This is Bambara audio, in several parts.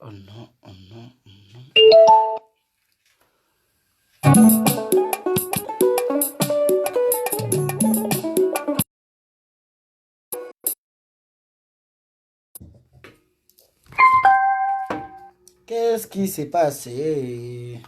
Oh non, oh non, oh non. Qu'est-ce qui s'est passé?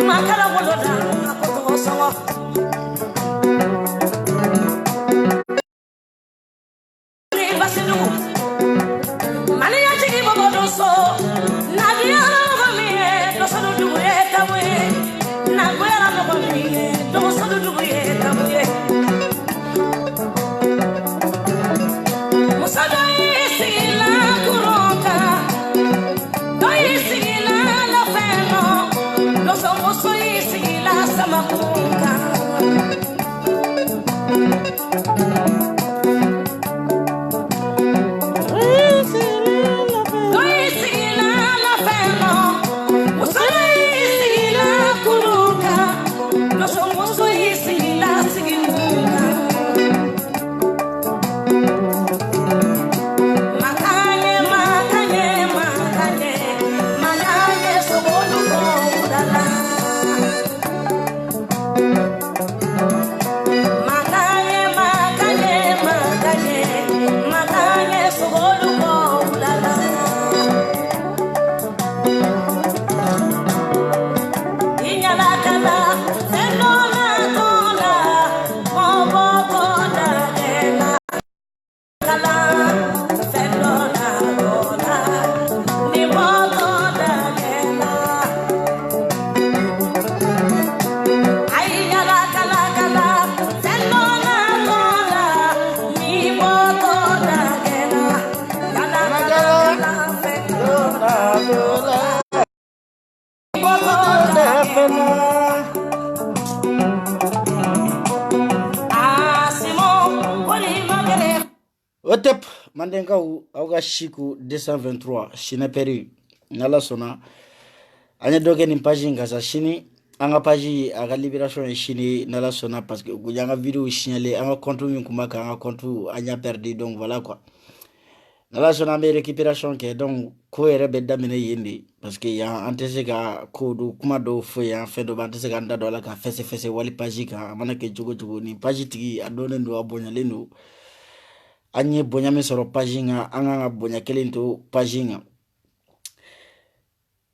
makara woloda akoto songo ni basidu mani ya chiki bobo doso na dia no mi doso du e tawe na gwera no mi doso du e tawe musada isila kuroka doi sigila la feno doso moso isila samakuka Otep mandenka auga shiku 223 shine peri nala sona anya doge ni page ngaza shini anga page aga libération shini nala sona parce que gujanga vidéo signalé anga compte kumaka anga compte anya perdu donc voilà quoi nala sona me récupération ke donc ko ere bedda mine yindi parce que ya antese ga ko do kuma do fo ya fe do bantese ga ndado la ka fese wali page ka manake jogo ni page tigi adone ndo abonyale no anye bonya me soro pajinga anga bonya kelento pajinga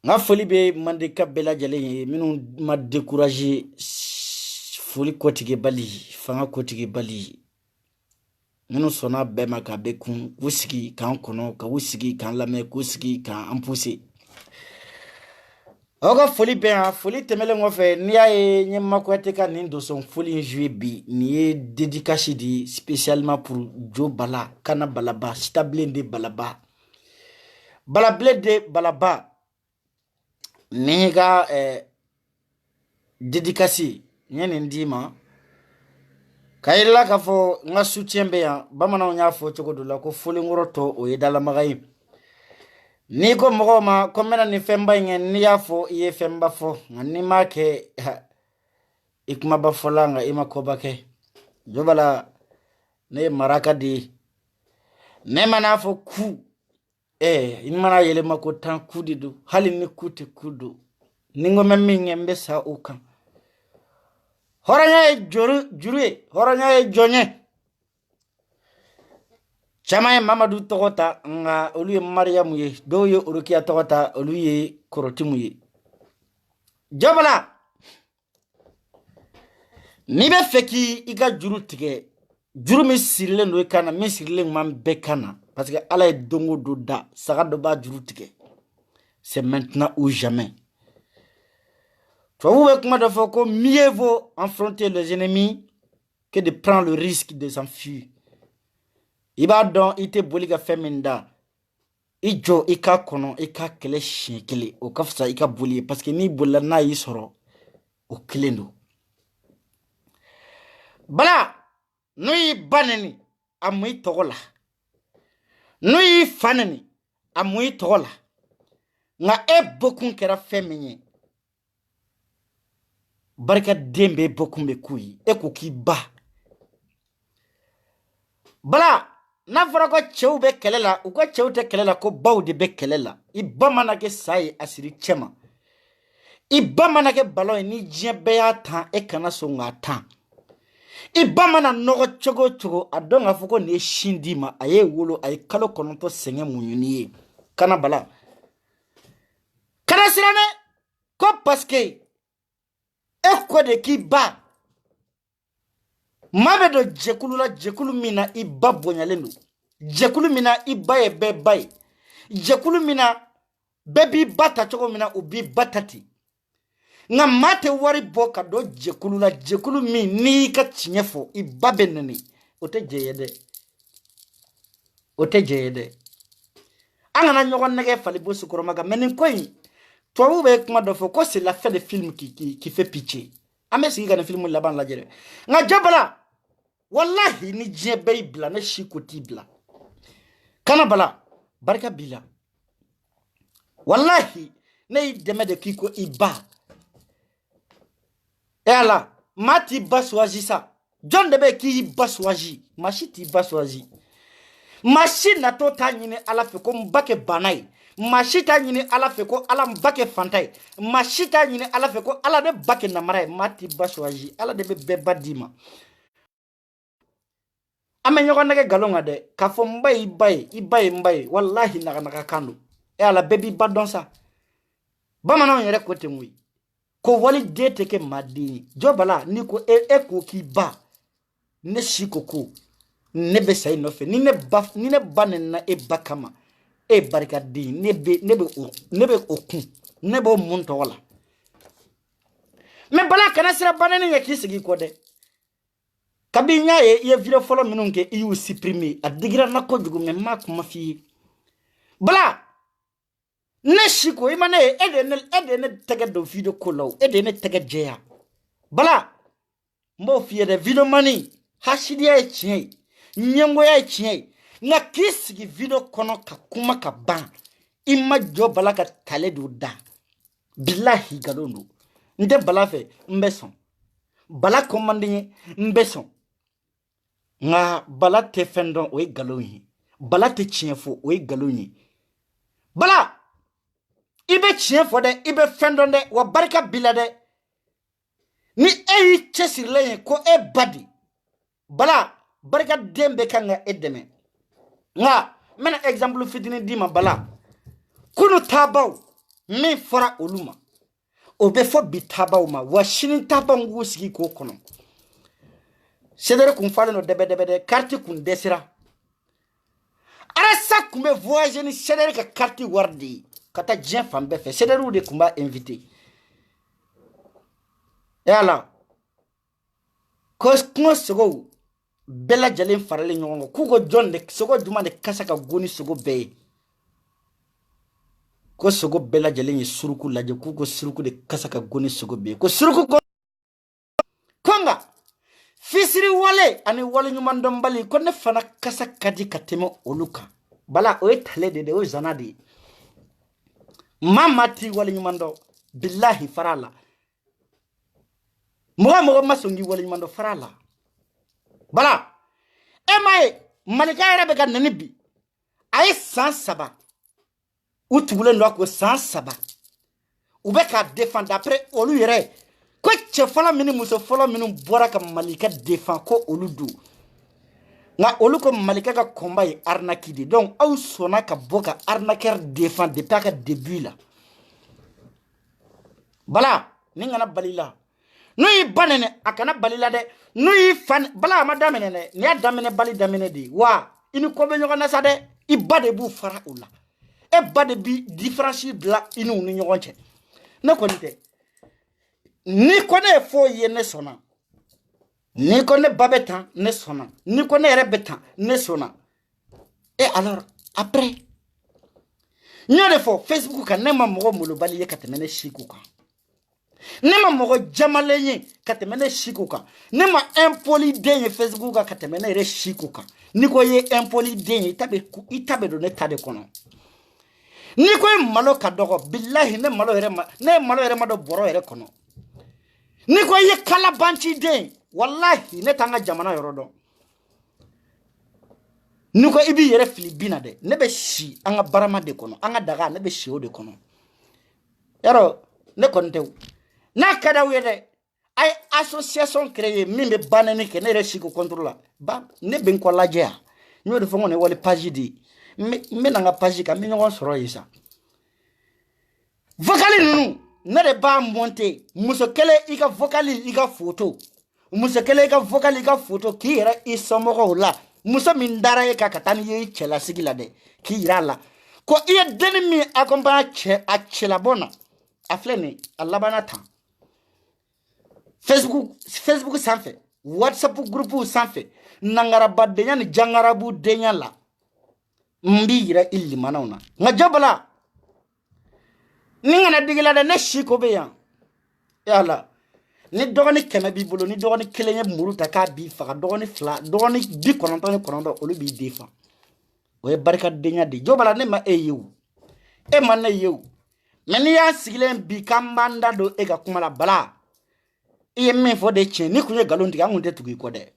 nga foli be mande kabela jale minu ma décourager foli kotige bali fanga kotige bali minu sona be maka be kun wusiki kan kono ka wusiki kan lame kusiki kan ampouser oga foli be ha foli temele ngofe ni aye nyemma ko eteka ni ndo son foli jouer bi ni dédicace di spécialement pour Joe Bala kana balaba stablende balaba balablede balaba ni ga dédicace nyene ndima kayilla ka fo nga soutien be ya bamana nya fo chogodo la ko foli ngoroto o yedala magayi ni ko mogo ma ko mena ni femba ngen ni yafo ye femba fo ngani make ikma ba folanga ima ko bake jobala ne maraka di ne mana fo ku in mana yele mako tan kudi do hali ni kuti kudu ningo memmi ngembe sa ukan horanya jurue horanya jonye chama Mamadou Togota nga oluye Mariam ye doye urukia Togota oluye Korotimu ye jabala nibe feki iga juru tige juru mi sirile no kana mi sirile man bekana parce que ala est dongo do da saga do ba juru tige c'est maintenant ou jamais vous comment de fois que mieux vaut affronter les ennemis que de prendre le risque de s'enfuir. Iba don ite boliga feminda ijo ika kono ika kele shekele o kafsa ika boli parce que ni bola na yisoro o klendo bala nui baneni amui togola nui faneni amui togola nga bokun kera feminye barka dembe bokun be kuyi kuki ba bala na fara ko chew be kelela u ko chew te kelela ko bawde be kelela ibba manake sai asiri chema ibba manake balo ni jebe ya tan kana so ngata ibba mana nogo chogo adonga fuko ne shindima aye wolo ay kalo kononto senge munyuni kana bala kana sirane ko parce que e ko de k'i ba maa bɛ don jɛkulu la jɛkulu min na i ba bonyalen don jɛkulu min na i ba ye bɛɛ ba ye jɛkulu min na bɛɛ b'i ba ta cogo min na o b'i ba ta ten nka maa tɛ wari bɔ ka don jɛkulu la jɛkulu min n'i y'i ka tiɲɛ fɔ i ba bɛ nɛni o tɛ jɛ ye dɛ o tɛ jɛ ye dɛ an kana ɲɔgɔn nɛgɛ fali bo sukɔrɔma kan mais nin ko in tubabu bɛ kuma dɔ fɔ ko c'est la fin de film qui fait pitié an bɛ sigi ka nin film laban lajɛ dɛ nka jɔ bala wallahi ni diɲɛ bɛɛ y'i bila ne si ko t'i bila kana bala barika b'i la wallahi ne y'i dɛmɛ de k'i ko i ba e ala maa t'i ba suwazi sa jɔn de bɛ k'i ba suwazi maa si t'i ba suwazi maa si natɔ t'a ɲini ala fɛ ko n ba kɛ bana ye maa si t'a ɲini ala fɛ ko ala n ba kɛ fanta ye maa si t'a ɲini ala fɛ ko ala ne ba kɛ namara ye maa t'i ba suwazi ala de bɛ bɛɛ ba d'i ma an bɛ ɲɔgɔn nɛgɛ galon kan dɛ k'a fɔ n ba ye i ba ye n ba ye wallahi naganaga kan don e ala bɛɛ b'i ba dɔn sa bamananw yɛrɛ ko ten koyi ko waliden tɛ kɛ maaden ye jɔ bala ni ko e ko k'i ba ne si ko ko ne bɛ sa i nɔfɛ ni ne ba nɛnina e ba kama e barikaden ne bɛ o kun ne b'o mun tɔgɔ la mais bala kana sira banani ɲɛ k'i sigi kɔ dɛ kabi n y'a ye i ye video fɔlɔ minnu kɛ i y'u supprimer a digira n na kojugu mais n m'a kuma f'i ye bala ne si ko i ma ne ye e de ye ne tɛgɛ don video ko la o e de ye ne tɛgɛ jɛya bala n b'o f'i ye dɛ video mani hasidiya ye tiɲɛ ye ɲɛngoya ye tiɲɛ ye nka k'i sigi video kɔnɔ ka kuma ka ban i ma jɔ bala ka tale don da bilahi galon don n tɛ bala fɛ n bɛ sɔn bala ko man di n ye n bɛ sɔn nka bala tɛ fɛn dɔn o ye galon ye bala tɛ tiɲɛ fɔ o ye galon ye bala i bɛ tiɲɛ fɔ dɛ i bɛ fɛn dɔn dɛ wa barika b'i la dɛ ni e y'i cɛsirilen ye ko e ba di bala barika den bɛ kan ka e dɛmɛ nka n bɛna exemple fitinin d'i ma bala kunu taabaw min fɔra olu ma o bɛ fɔ bi taabaw ma wa sini taabaw k'u sigi k'o kɔnɔ sedere kun falen don dɛbɛdɛbɛ dɛ carte kun dɛsɛra arasa kun bɛ voyager ni sedere ka carte wari de ye ka taa diɲɛ fan bɛɛ fɛ sederew de kun b'a invité yala ko kungo sogow bɛɛ lajɛlen faralen ɲɔgɔn kan k'u ko jɔn de sogo juma de kasa ka go ni sogo bɛɛ ye ko sogo bɛɛ lajɛlen ye suruku lajɛ k'u ko suruku de kasa ka go ni sogo bɛɛ ye ko suruku ko nka fisiri wale ani wale ɲuman dɔnbali ko ne fana kasa ka di ka tɛmɛ olu kan bala o ye tale de o ye zana de ye maa ti wale ɲuman dɔn bilahi fara la mɔgɔ ma sɔn k'i wale ɲuman dɔn fara la bala e ma ye malika yɛrɛ bɛ ka nɛni bi a ye san 3 u tugulen don a ko san 3 u bɛ k'a défend d'après olu yɛrɛ ko cɛ fɔlɔ minnu muso fɔlɔ minnu bɔra ka malika défend ko olu don nka olu ko malika ka combat ye arnaque de donc aw sɔnna ka bɔ ka arnaqueur défend depuis a ka début la bala ni kana bali la n'u y'i ba nɛnɛ a kana bali la dɛ n'u y'i fa bala a ma daminɛ dɛ ni y'a daminɛ bali daminɛ de wa i ni ko bɛ ɲɔgɔn na sa dɛ i ba de b'u fara o la e ba de bi différence bila i n'u ni ɲɔgɔn cɛ ne kɔni tɛ ni ko ne ye fɔ ye ne sɔnna ni ko ne ba bɛ tan ne sɔnna ni ko ne yɛrɛ bɛ tan ne sɔnna et alors après n y'o de fɔ Facebook kan ne ma mɔgɔ molobali ye ka tɛmɛ ne siku kan ne ma mɔgɔ jamalen ye ka tɛmɛ ne siku kan ne ma impoli den ye Facebook kan ka tɛmɛ ne yɛrɛ siku kan ni ko ye impoli den ye i ta bɛ don ne ta de kɔnɔ ni ko ye malo ka dɔgɔ bilahi ne malo yɛrɛ ma dɔ bɔrɔ yɛrɛ kɔnɔ ni ko ye kalabanci den wallahi ne t'an ka jamana yɔrɔ dɔn ni ko i b'i yɛrɛ fili bi na dɛ ne bɛ si an ka barama de kɔnɔ an ka daga ne bɛ si o de kɔnɔ yarɔ ne kɔni tɛ n'a ka d'aw ye dɛ a ye association créer min bɛ banni kɛ ne yɛrɛ si ko contre la ba ne bɛ n kɔ lajɛ yan n y'o de fɔ n ko nin wale page de ye n bɛ na n ka page kan n bɛ ɲɔgɔn sɔrɔ yen sa vocal ninnu ne de b'a monter muso kelen i ka vocal i ka photo muso kelen i ka vocal i ka photo k'i yɛrɛ i somɔgɔw la muso min dara e ka ka taa ni ye i cɛlasigi la dɛ k'i yira la ko i ye denni min accompagne a cɛlabɔ na a filɛ nin a labanna tan Facebook sanfɛ WhatsApp groupe sanfɛ nangarabadenya ni jangarabudenya la n b'i yira i limanaw na nka jabala ni ngana digila de ne shiko be yan yalla ni dɔgɔni 100 b'i bolo ni dɔgɔni 1 ye muru ta k'a b'i faga dɔgɔni 2 dɔgɔni 99 olu b'i defa o ye barika denya de jobala ne ma e yewu e ma ne yewu mais ni y'a sigilen bi kan banda do e ka kuma la bala i ye min fɔ de tiɲɛ ni kun ye galon tigɛ an kun tɛ tugu i kɔ dɛ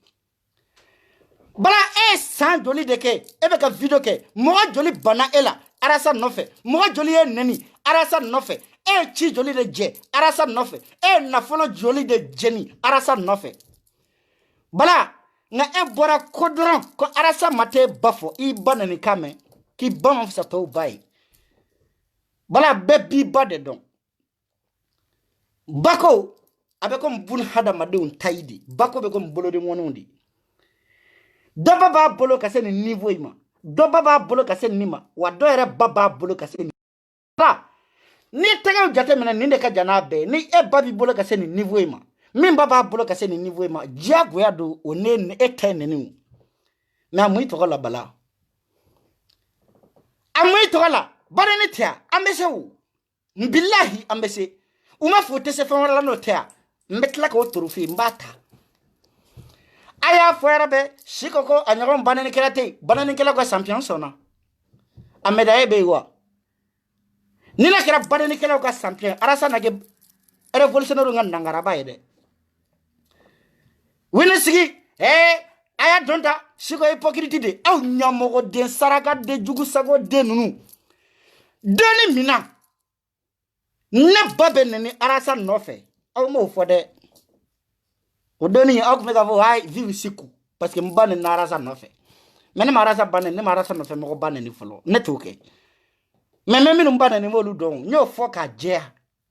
bala e san joli de kɛ e bɛ ka video kɛ mɔgɔ joli bana e la arasa nɔfɛ mɔgɔ joli ye neni arasa nɔfɛ e ci joli de jɛ arasa nɔfɛ e nafolo joli de jɛni arasa nɔfɛ bala nka e bɔra ko dɔrɔn ko arasa ma t'e ba fɔ i ba nani kan mɛn k'i ba ma fisa tɔw ba ye bala bɛɛ b'i ba de dɔn bako a bɛ komi bun hadamadenw tayi de bako bɛ komi bolodenŋɔniw de dɔba b'a bolo ka se nin niveau in ma dɔba b'a bolo ka se nin ma wa dɔ yɛrɛ ba b'a bolo ka se nin ba ni tɛgɛw jateminɛ nin de ka jan n'a bɛɛ ni e ba b'i bolo ka se nin niveau in ma min ba b'a bolo ka se nin niveau in ma diyagoya don o ne e ta ye nɛniw mais a mun i tɔgɔ la bala a mun i tɔgɔ la bari ni tɛ yan an bɛ se o bilahi an bɛ se u ma fɔ u tɛ se fɛn wɛrɛ la n'o tɛ yan n bɛ tila k'o toro f'i ye n b'a ta a y'a fɔ yɛrɛ bɛ si ko ko a ɲɔgɔn bananikɛla tɛ yen bananikɛla ka champion sɔnna a médaille bɛ yen wa ni ne kɛra bananikɛlaw ka champion arasa na kɛ révolutionnaire ka nangaraba ye dɛ wini sigi a y'a dɔn ta si ko hypocrite de aw ɲamɔgɔden saraka de jugu sago den ninnu dɔɔni min na ne ba bɛ nɛni arasa nɔfɛ aw m'o fɔ dɛ o dɔɔni aw tun bɛ k'a fɔ ayi vive siku parce que n ba nɛni arasa nɔfɛ mais ne ma arasa ba nɛni ne ma arasa nɔfɛ mɔgɔ ba nɛni fɔlɔ ne t'o kɛ mais minnu ba nɛni n b'olu dɔn n y'o fɔ k'a jɛya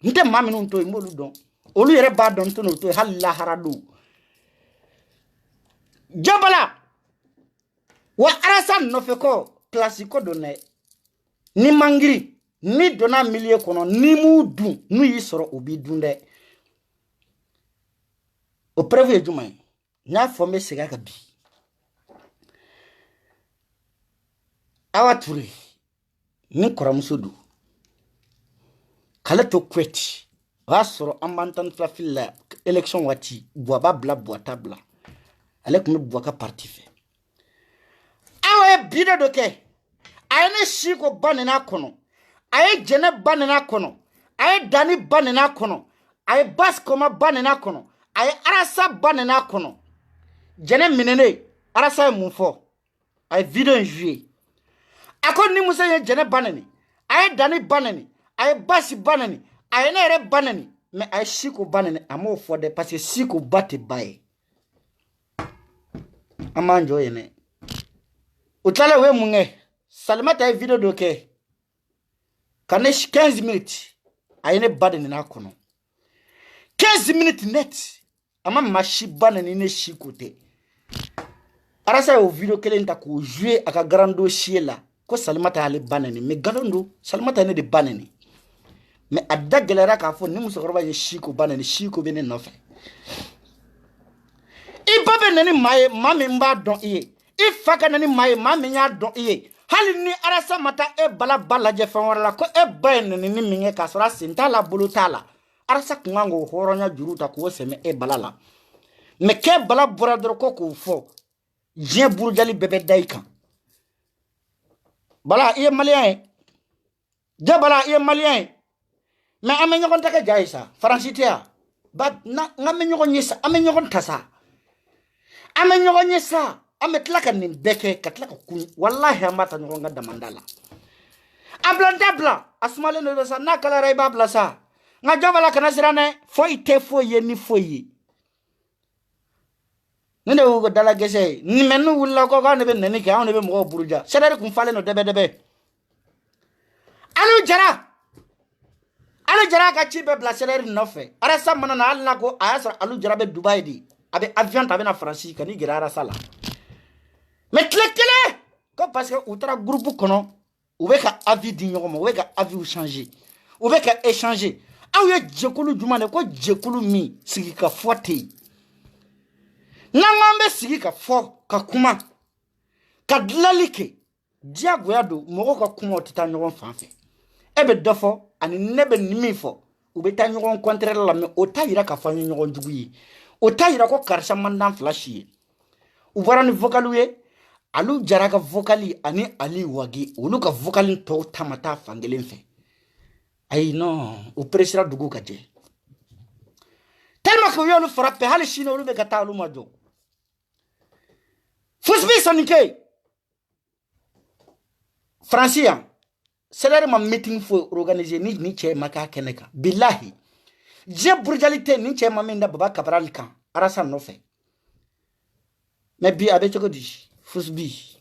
n tɛ maa minnu to yen n b'olu dɔn olu yɛrɛ b'a dɔn n tɛ n'o to yen hali lahara don jabala wa arasa nɔfɛ kɔ place ko don dɛ ni mangiri ni donna milieu kɔnɔ ni m'u dun n'u y'i sɔrɔ u b'i dun dɛ o preuve ye jumɛn ye n y'a fɔ n bɛ segin a kan bi Awa Ture ni kɔrɔmuso don k'ale to Kuwait o y'a sɔrɔ an b'an tan fila fili la élection waati Buwa b'a bila Buwa t'a bila ale tun bɛ Buwa ka parti fɛ awa ye bi de dɔ kɛ a ye ne si ko ba nana kɔnɔ a ye jɛnɛ ba nana kɔnɔ a ye dani ba nana kɔnɔ a ye basi kɔma ba nana kɔnɔ a ye arasa ba nana kɔnɔ jɛnɛ minɛnen arasa ye mun fɔ a ye video in joué a ko ni muso ye jɛnɛ ba nani a ye dani ba nani a ye basi ba nani a ye ne yɛrɛ ba nani mais a ye siko ba nani a m'o fɔ dɛ parce que siko ba tɛ ba ye an b'an jɔ yen dɛ o tilalen o ye mun kɛ Salimata ye video dɔ kɛ ka ne 15 minutes a ye ne ba de nana kɔnɔ 15 minutes net a ma maa si ba nani ne si ko tɛ arasa y'o video kelen ta k'o jouer a ka grand dossier la ko Salimata y'ale ba nani mais galon don Salimata ye ne de ba nani mais a da gɛlɛyara k'a fɔ ni musokɔrɔba ye siko ba nani siko bɛ ne nɔfɛ i ba bɛ nani maa ye maa min b'a dɔn i ye i fa ka nani maa ye maa min y'a dɔn i ye hali ni arasa ma taa e bala ba lajɛ fɛn wɛrɛ la ko e ba ye nani ni min kɛ k'a sɔrɔ a sen t'a la bolo t'a la arasa kun kan k'o hɔrɔnya juru ta k'o sɛmɛ e bala la mais k'e bala bɔra dɔrɔn ko k'o fɔ diɲɛ burujali bɛɛ bɛ da i kan bala i ye maliyɛn ye jɛ bala i ye maliyɛn ye mais an bɛ ɲɔgɔn tɛgɛ ja ye sa faransi tɛ yan n'an bɛ ɲɔgɔn ye sa an bɛ ɲɔgɔn ta sa an bɛ ɲɔgɔn ye sa an bɛ tila ka nin bɛɛ kɛ ka tila ka kun walahi an b'a ta ɲɔgɔn ka damanda la a bila n t'a bila a sumalen de don sa n'a kalayara i b'a bila sa nka jɔ bala kana siran dɛ foyi tɛ foyi ye ni foyi ye ne de y'u ka dala gɛsɛ ye mais n'u wulila ko k'anw de bɛ nɛni kɛ anw de bɛ mɔgɔw buruja sɛdɛri kun falen don dɛbɛ dɛbɛ Aliou Jara ala jara ka ci be blaseleri nofe arasa manana alla ko ayasra alu jara be Dubai di abe avion tabe na France kani gira arasa la mais tele ko parce que outra groupe kono ou be ka avis di ñomo ou be ka avis changer ou be ka échanger aw ye jekulu jumane ko jekulu mi sigi ka fote nangam be sigi ka fo ka kuma ka dlalike diagoya do mogo ka kuma otita ñogon fanfe ebe dofo ani nebe nimi fo u be ta ñogon contraire la mais o ta yira ka fa ñogon jugu yi o ta yira ko karsa mandan flash yi u bara ni vocalu ye alu jara ka vocali ani ali wagi ulu ka vocali to tamata fangelen fe ay non o presira dugu ka je tellement que yo lu frappe hal chino lu be ka ta lu ma jo fusbi sonike Francia c'est ma meeting faut organiser ni che maka keneka billahi je brutalité ni che maminda baba cabral kan arasa no fait mais bi abe choko di fusbi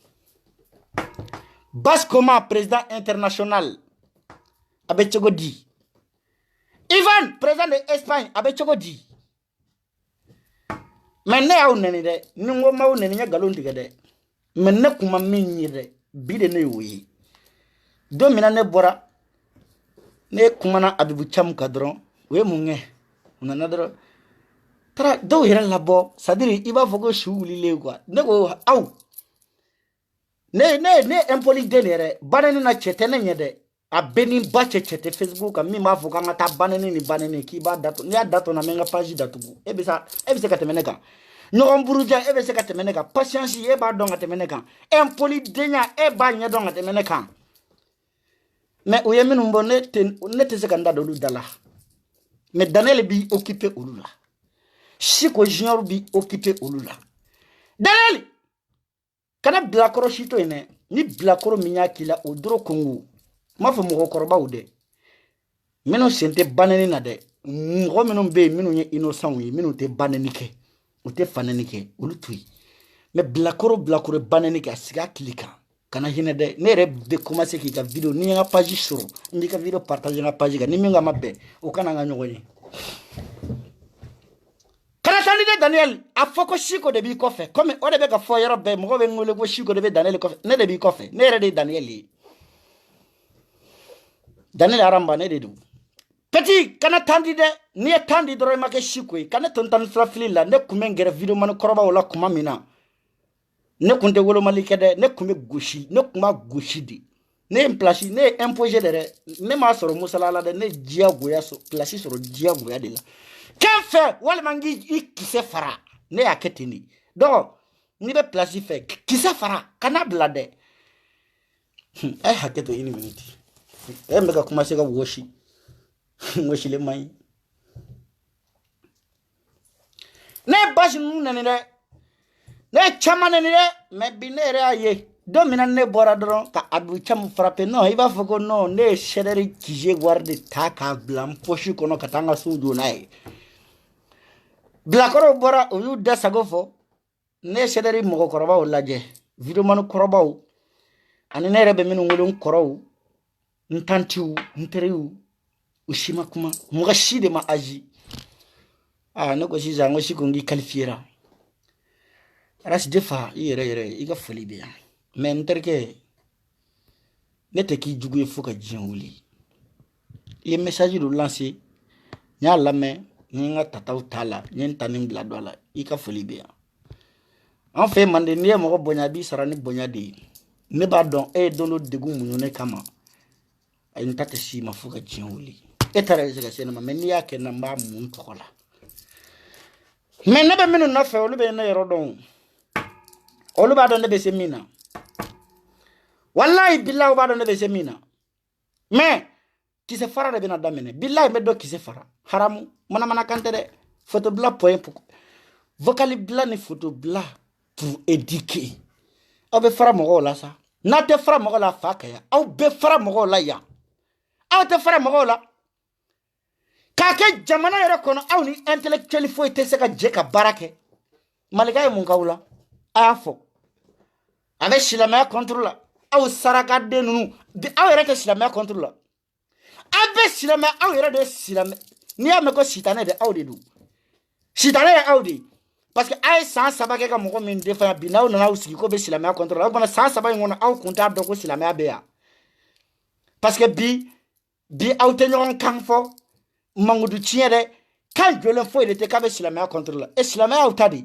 bas comment président international abe choko di Ivan président de Espagne abe choko di mais ne yaw neni de ni ngoma wu neni nya galon diga de mais ne kuma minni de bi de ne wi domina ne bora ne kumana abibu cham kadron we munge unana dro tra do hira labo sadiri iba fogo shuli le quoi ne go aw ne impoli denere banani na chetene nyede abeni ba chete Facebook mi ma foga ngata banani ni banani ki ba dato ni dato na menga page datu ebisa katemeneka nyogon buruja ebisa katemeneka patience e ba donga temeneka impoli denya e ba nya donga temeneka mais où est minumbo ne sekanda dolu dala mais Daniel bi occupé olula Chico Junior bi occupé olula Daniel kana blakoro shito ene ni blakoro minya kila odro kongu ma fa mo korba ude meno sente banani na de ngo meno be meno nye innocent wi meno te banani ke o te fanani ke olutui mais blakoro banani ke asiga klika kana hine de nere de commencer ki ka vidéo ni nga page sur ndi ka vidéo partager nga page ga ni mi nga mabbe o kana nga nyogoni kana tandi de Daniel a foko shiko de bi kofe comme o de be ka fo yero be mo be ngole ko shiko de be Daniel kofe ne de bi kofe nere de Daniel aramba ne de du petit kana tandi de ni tandi doro make shiko kana tontan flafili la ne kumengere vidéo man koroba wala kuma mina ne kunte wolo malike de ne kume goshi ne kuma goshi di ne place ne imposer de ne ma soro musala de ne dia goya so place soro dia goya de la qu'en fait wala mangi ikise fara ne aketini donc ni be place fait kise fara kana blade ay haketo ini minute e mega kuma se ga woshi woshi le mai ne bashi nune ne chamane ni me binere aye domina ne bora dron ka abu cham frappe no iba foko no ne shederi kije guarde taka blam poshi kono katanga sudu nai blakoro bora uyu dasagofo ne shederi mogo koroba ulaje video manu koroba ani ne rebe minu ngulun korow ntantiu nteriu ushima kuma mugashide ma aji ne ko shi zango shi kongi qualifiera ras defa yere iga foli bien mais nterke nete ki jugu fuka jinwuli les messages de lancer nya lame nga tataw tala nyen tanim bla dola ika foli bien en fait mande nie mo bonya bi sarani bonya de ne ba don e dolo degu munyone kama ay ntata si ma fuka jinwuli etara ezega sena mais ni yake na mba mun tokola mais ne be minu na fe olu be na yero don olu ba don ne be semina wallahi billahi ba don ne be semina mais qui se fara de bena damene billahi me do qui se fara haramu mana kante de photo bla point pour vocali bla ni photo bla pour éduquer aw be fara mo la sa na te fara mo la fakaya aw be fara mo la ya aw te fara mo la ka ke jamana yero kono aw ni intellectuel fo te se ka je ka barake malika mun kawla afo avec silamaya contre la aw saraka de nunu aw yere ke silamaya contre la bɛ silamɛ aw yɛrɛ de silamɛ n'i y'a mɛn ko sitanɛ de aw de don sitanɛ ye aw de parce que a ye san 3 kɛ ka mɔgɔ min défend bi n'aw nana aw sigi ko bɛ silamɛya contre la aw fana san 3 in kɔnɔ aw kun t'a dɔn ko silamɛya bɛ yan parce que bi aw tɛ ɲɔgɔn kan fɔ mangudu tiɲɛ dɛ kan jɔlen foyi de tɛ k'a bɛ silamɛya contre la et silamɛya y'aw ta de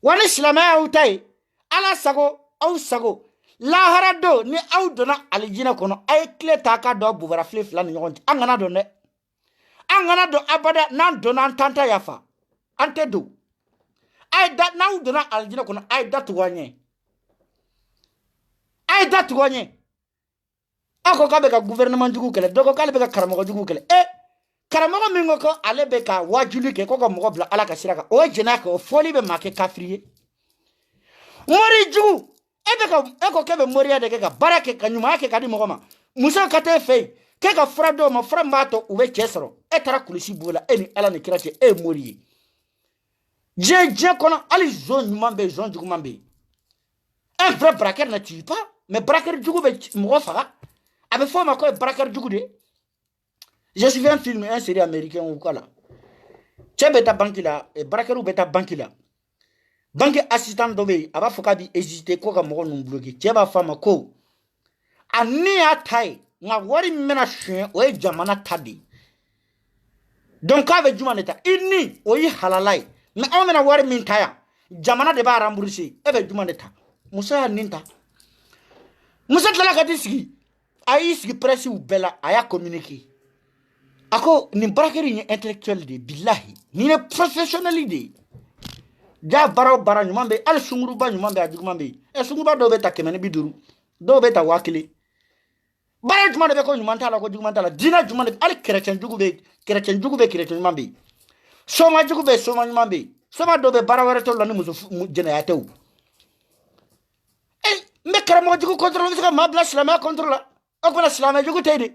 wa ni silamɛya y'aw ta ye ala sago aw sago lahara do ni aw donna alijinɛ kɔnɔ a ye tile ta k'a dɔn bubara file 2 ni ɲɔgɔn cɛ an kana dɔn dɛ an kana dɔn abada n'an donna an t'an ta yafa an tɛ don a ye da n'aw donna alijinɛ kɔnɔ a ye da tugu an ɲɛ a ye da tugu an ɲɛ aw ko k'a bɛ ka gouvernement jugu kɛlɛ dɔ ko k'ale bɛ ka karamɔgɔ jugu kɛlɛ karamɔgɔ min ko ko ale bɛ ka wajuli kɛ ko ka mɔgɔ bila ala ka sira kan o ye jɛnɛya kɛ o fɔli bɛ maa kɛ kafiri ye mori jugu e ko k'e bɛ moriya de kɛ ka baara kɛ ka ɲumanya kɛ ka di mɔgɔ ma muso ka taa e fɛ yen k'e ka fura dɔw ma fura min b'a to u bɛ cɛ sɔrɔ e taara kulusi b'o la e ni ala ni kira cɛ e ye mori ye diɲɛ kɔnɔ hali zon ɲuman bɛ yen zon juguman bɛ yen un vrai braqueur ne tue pas mais braqueur jugu bɛ mɔgɔ faga a bɛ fɔ o ma ko ye braqueur jugu de j'ai suivi un film un série américain ou quoi là cɛ bɛ taa banque la braqueur bɛ taa banque la banque assistant dɔ bɛ yen a b'a fɔ k'a bɛ hésiter ko ka mɔgɔ ninnu bloquer cɛ b'a fɔ a ma ko a ni y'a ta ye nka wari min bɛna suɲɛ o ye jamana ta de ye donc k'a bɛ jumɛn de ta i ni o ye halala ye mais anw bɛna wari min ta yan jamana de b'a rembourser e bɛ jumɛn de ta muso y'a nin ta muso tilala ka t'i sigi a y'i sigi presse bɛɛ la a y'a communiquer a ko nin barakɛri in ye intellectuel de ye bilahi nin ye professionnel de ye ja baara o baara ɲuman bɛ yen hali sunguruba ɲuman bɛ yen a juguman bɛ yen sunguruba dɔw bɛ ta 150 dɔw bɛ ta 1000 baara jumɛn de bɛ ko ɲuman t'a la ko juguman t'a la diinɛ jumɛn de hali chrétien jugu bɛ chrétien ɲuman bɛ yen soma jugu bɛ yen soma ɲuman bɛ yen soma dɔw bɛ baara wɛrɛ t'o la ni muso jɛnɛya tɛ o n bɛ karamɔgɔ jugu contre la n bɛ se ka maa bila silamɛya contre la o kumana silamɛ jugu tɛ yen de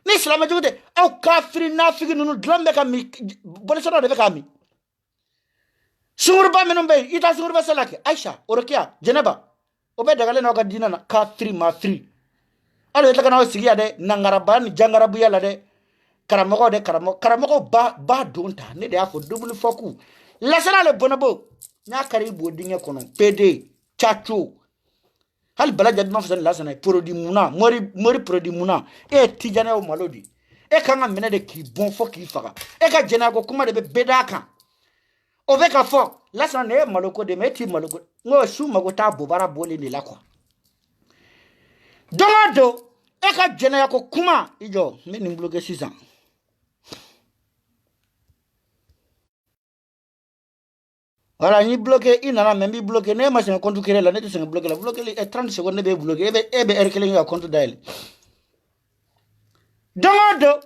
ni silamɛ jugu tɛ aw kafiri nafigi ninnu dilan bɛ ka min bolisɔrɔ de bɛ k'a min sunguruba minnu bɛ yen i ta sunguruba sela kɛ Aisha Orokiya Jɛnɛba o bɛ dagalen n'aw ka diinɛ na kafiri mafiri hali o tila ka n'aw sigi yan dɛ nangaraba ni jangarabuya la dɛ karamɔgɔw de karamɔgɔw ba don ta ne de y'a fɔ double fɔku lasana le bɔnɛbo n y'a kari i b'o dingɛ kɔnɔ PD Caco hali bala jadi ma fisa lasana produit muna mori produit muna e ye tijana o malo di e kan ka minɛ de k'i bɔn fɔ k'i faga e ka jɛnɛya ko kuma de bɛ bɛɛ d'a kan o bɛ ka fɔ lasana ne ye maloko de mais e t'i maloko n ko su mago t'a bobara bɔlen de la quoi don o don e ka jɛnɛya ko kuma i jɔ n bɛ nin bloquer sisan voilà ni bloqué i nana mais n b'i bloqué ne ma sɛgɛn compte créer la ne tɛ sɛgɛn bloqué la bloqué 30 secondes ne b'e bloqué e bɛ heure 1 kɛ ka compte dayɛlɛ don o don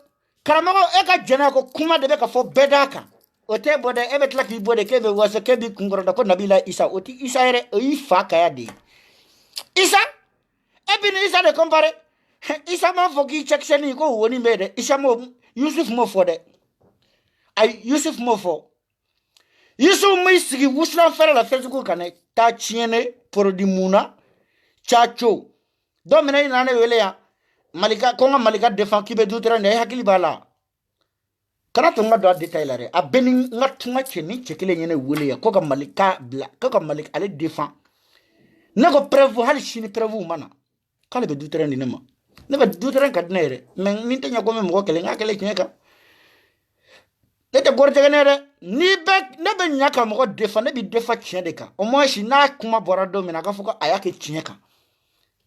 karamɔgɔ e ka jɛnɛya ko kuma de bɛ ka fɔ bɛɛ d'a kan o tɛ bɔ dɛ e bɛ tila k'i bɔ de k'e bɛ wasa k'e b'i kun kɔrɔta ko Nabila Isa o tɛ Isa yɛrɛ o y'i fa kaya de ye Isa e bɛ ni Isa de comparer Isa m'a fɔ k'i cɛkisɛni ko woni bɛ dɛ Isa Yusuf m'o fɔ dɛ ayi Yusuf m'o fɔ Yusuf m'i sigi wusulan fɛrɛ la Facebook kan dɛ taa tiɲɛne produit munna Caco dɔ minɛ i nana ne wele yan Malika ko n ka Malika défend k'i bɛ douter de e hakili b'a la kana to n ka don a détail la dɛ a bɛ ni n ka tunga cɛ ni cɛ kelen ye ne wele yan ko ka Malika bila ko ka Malika ale défend ne ko preuve hali sini preuve ma na k'ale bɛ douter di ne ma ne bɛ douter ka di ne yɛrɛ mais ni n tɛ ɲɛ ko n bɛ mɔgɔ kɛlɛ n k'a kɛlɛ tiɲɛ kan ne tɛ gɔrɔtɛgɛ ne yɛrɛ ne bɛ ɲa ka mɔgɔ défend ne bɛ défend tiɲɛ de kan au moins si n'a kuma bɔra don min na a k'a fɔ ko a y'a kɛ tiɲɛ kan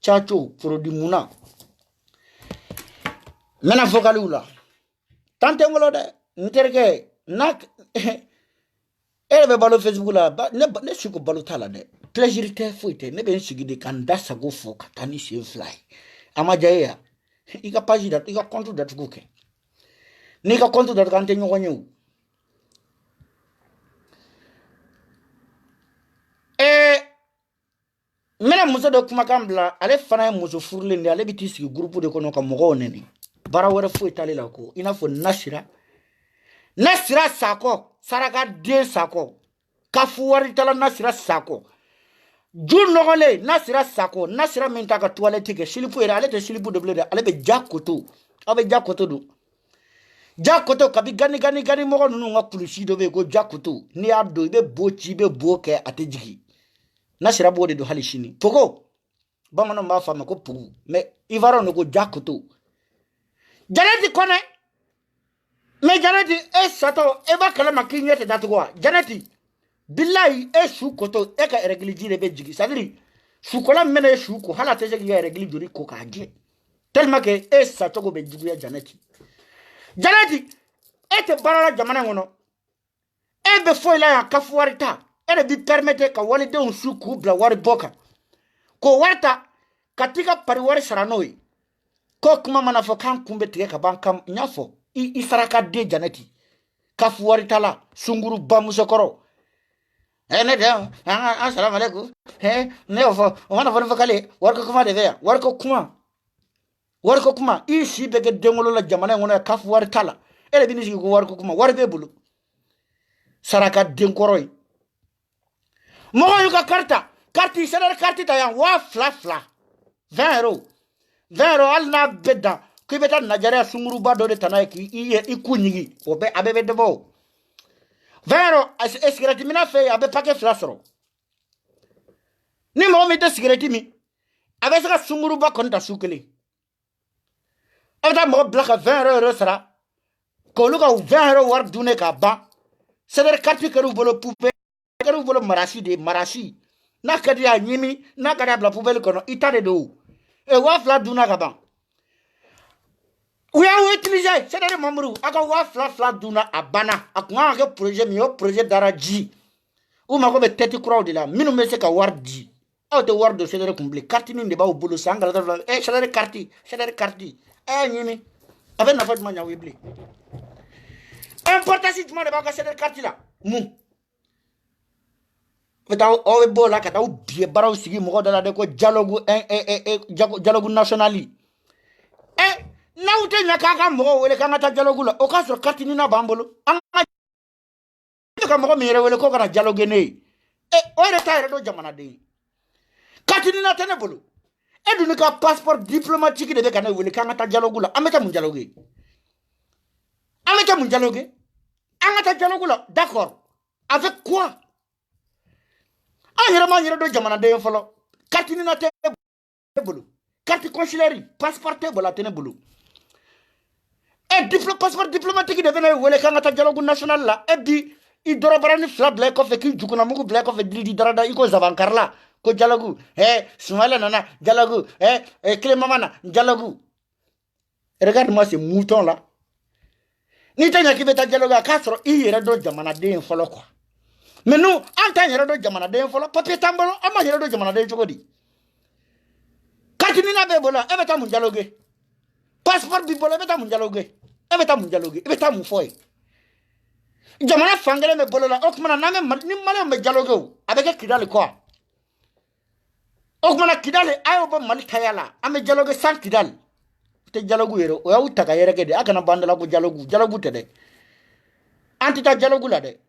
Caco produit munna n bɛna vocaliw la tan tɛ n bolo dɛ n terikɛ n'a e yɛrɛ bɛ balo Facebook la ne si ko balo t'a la dɛ plaisir tɛ foyi tɛ ne bɛ n sigi de ka n da sago fɔ ka taa ni sen 2 ye a ma diya e ya i ka page i ka compte datugu kɛ n'i ka compte datugu an tɛ ɲɔgɔn ye o n bɛna muso dɔ kumakan bila ale fana ye muso furulen de ale bɛ t'i sigi groupe de kɔnɔ ka mɔgɔw nɛni baara wɛrɛ foyi t'ale la ko i n'a fɔ Nasira Sakɔ sarakaden Sakɔ kafu waritala Nasira Sakɔ ju nɔgɔlen Nasira Sakɔ Nasira min t'a ka toilette kɛ silipu yɛrɛ ale tɛ silipu de bilen dɛ ale bɛ ja koto abe jakoto do jakoto kabi gani mo nunu nga kulusi do be ko jakoto ni ado be bochi be boke atejiki na sira bo de do halishini pogo bamano mba fama ko pogo mais ivaro no ko jakoto janeti kone mais janeti e sato e ba kala makinyete datugwa janeti billahi e shu koto e ka regliji le be jigi sadiri shu kola mene shu ko hala teje ga regli dori ko ka je tellement que e sato go be jigi ya janeti e te barala jamana ngono e be foila ya kafuarita e bi permettre ka wali de un shu ku bla wari boka ko warta katika pariwari saranoi ko kuma mana fo kan kumbe tige ka bankam nyafo I saraka de janeti kafuarita la sunguru bamusokoro ne de assalamu alaikum ne ofo wana fo kale warko kuma de veya warko kuma isi bege dengolo la jamana ngona kafuarita la ele binisi ko warko kuma warbe bulu saraka denkoroi mo yuka karti sadar karti ta yan wa fla 20 euros alna bedda ki beta najara sunguru ba do de tanay ki i kunyigi obe abebe debo 20 euros esgrati mina fe abe paquet flasro ni mo mi de cigarette mi abe saka sunguru ba konta sukele abta mo blaka 20 euros sara ko luka 20 euros war dune ka ba sadar karti keru bolo poupe keru bolo marashi na kadi ya nyimi na kadi ya bla poubelle kono itade do e wa fla duna ka ba uya utiliser c'est-à-dire mamuru aka wa fla duna abana akwa ke projet mi o projet daraji ou ma ko be tete crowd la minu me se ka wardi aw te wardo c'est-à-dire comblé carte ni de ba o bolo sangala da c'est-à-dire carte nyimi avec na fa ma nya webli importance du monde ba ka c'est-à-dire carte la mu Veta o bola kata o bie bara o sigi mo dala de ko dialogue nationali na ute nyaka mo wele kanga ta dialogue la o ka so katini na bambolo anga ka mo mere wele ko kana dialogue ne o retire do jamana de katini na tene bolo dunu ka passeport diplomatique de kana wele kanga ta dialogue la ameta mun dialogue anga ta dialogue la d'accord avec quoi ayere do jamana de folo carte ni na te bulu carte consulaire passeport te bola tene bulu passeport diplomatique de vene wele kanga ta dialogue national la bi I doro barani fla black of ki jukuna mugu black of di darada iko zavankarla ko dialogue Soumaïla nana dialogue Clément dialogue regarde-moi ces moutons là ni tanya ki beta dialogue a kasro yere do jamana de folo quoi. Mais nous, en tant que jamana de folo, papier tambolo, ama yero do jamana de chogodi. Katinina bebola, ebeta mun dialogue. Passeport bibola, ebeta mun dialogue. Ebeta mun foy. Jamana fangele me bolola, okmana na ni male me dialogue avec Kidal quoi. Okmana Kidal ayo ba mali kayala, ame dialogue sans Kidal. Te dialogue yero, o ya utaka yere kede, akana bandala ko dialogue tede. Anti ta dialogue la de.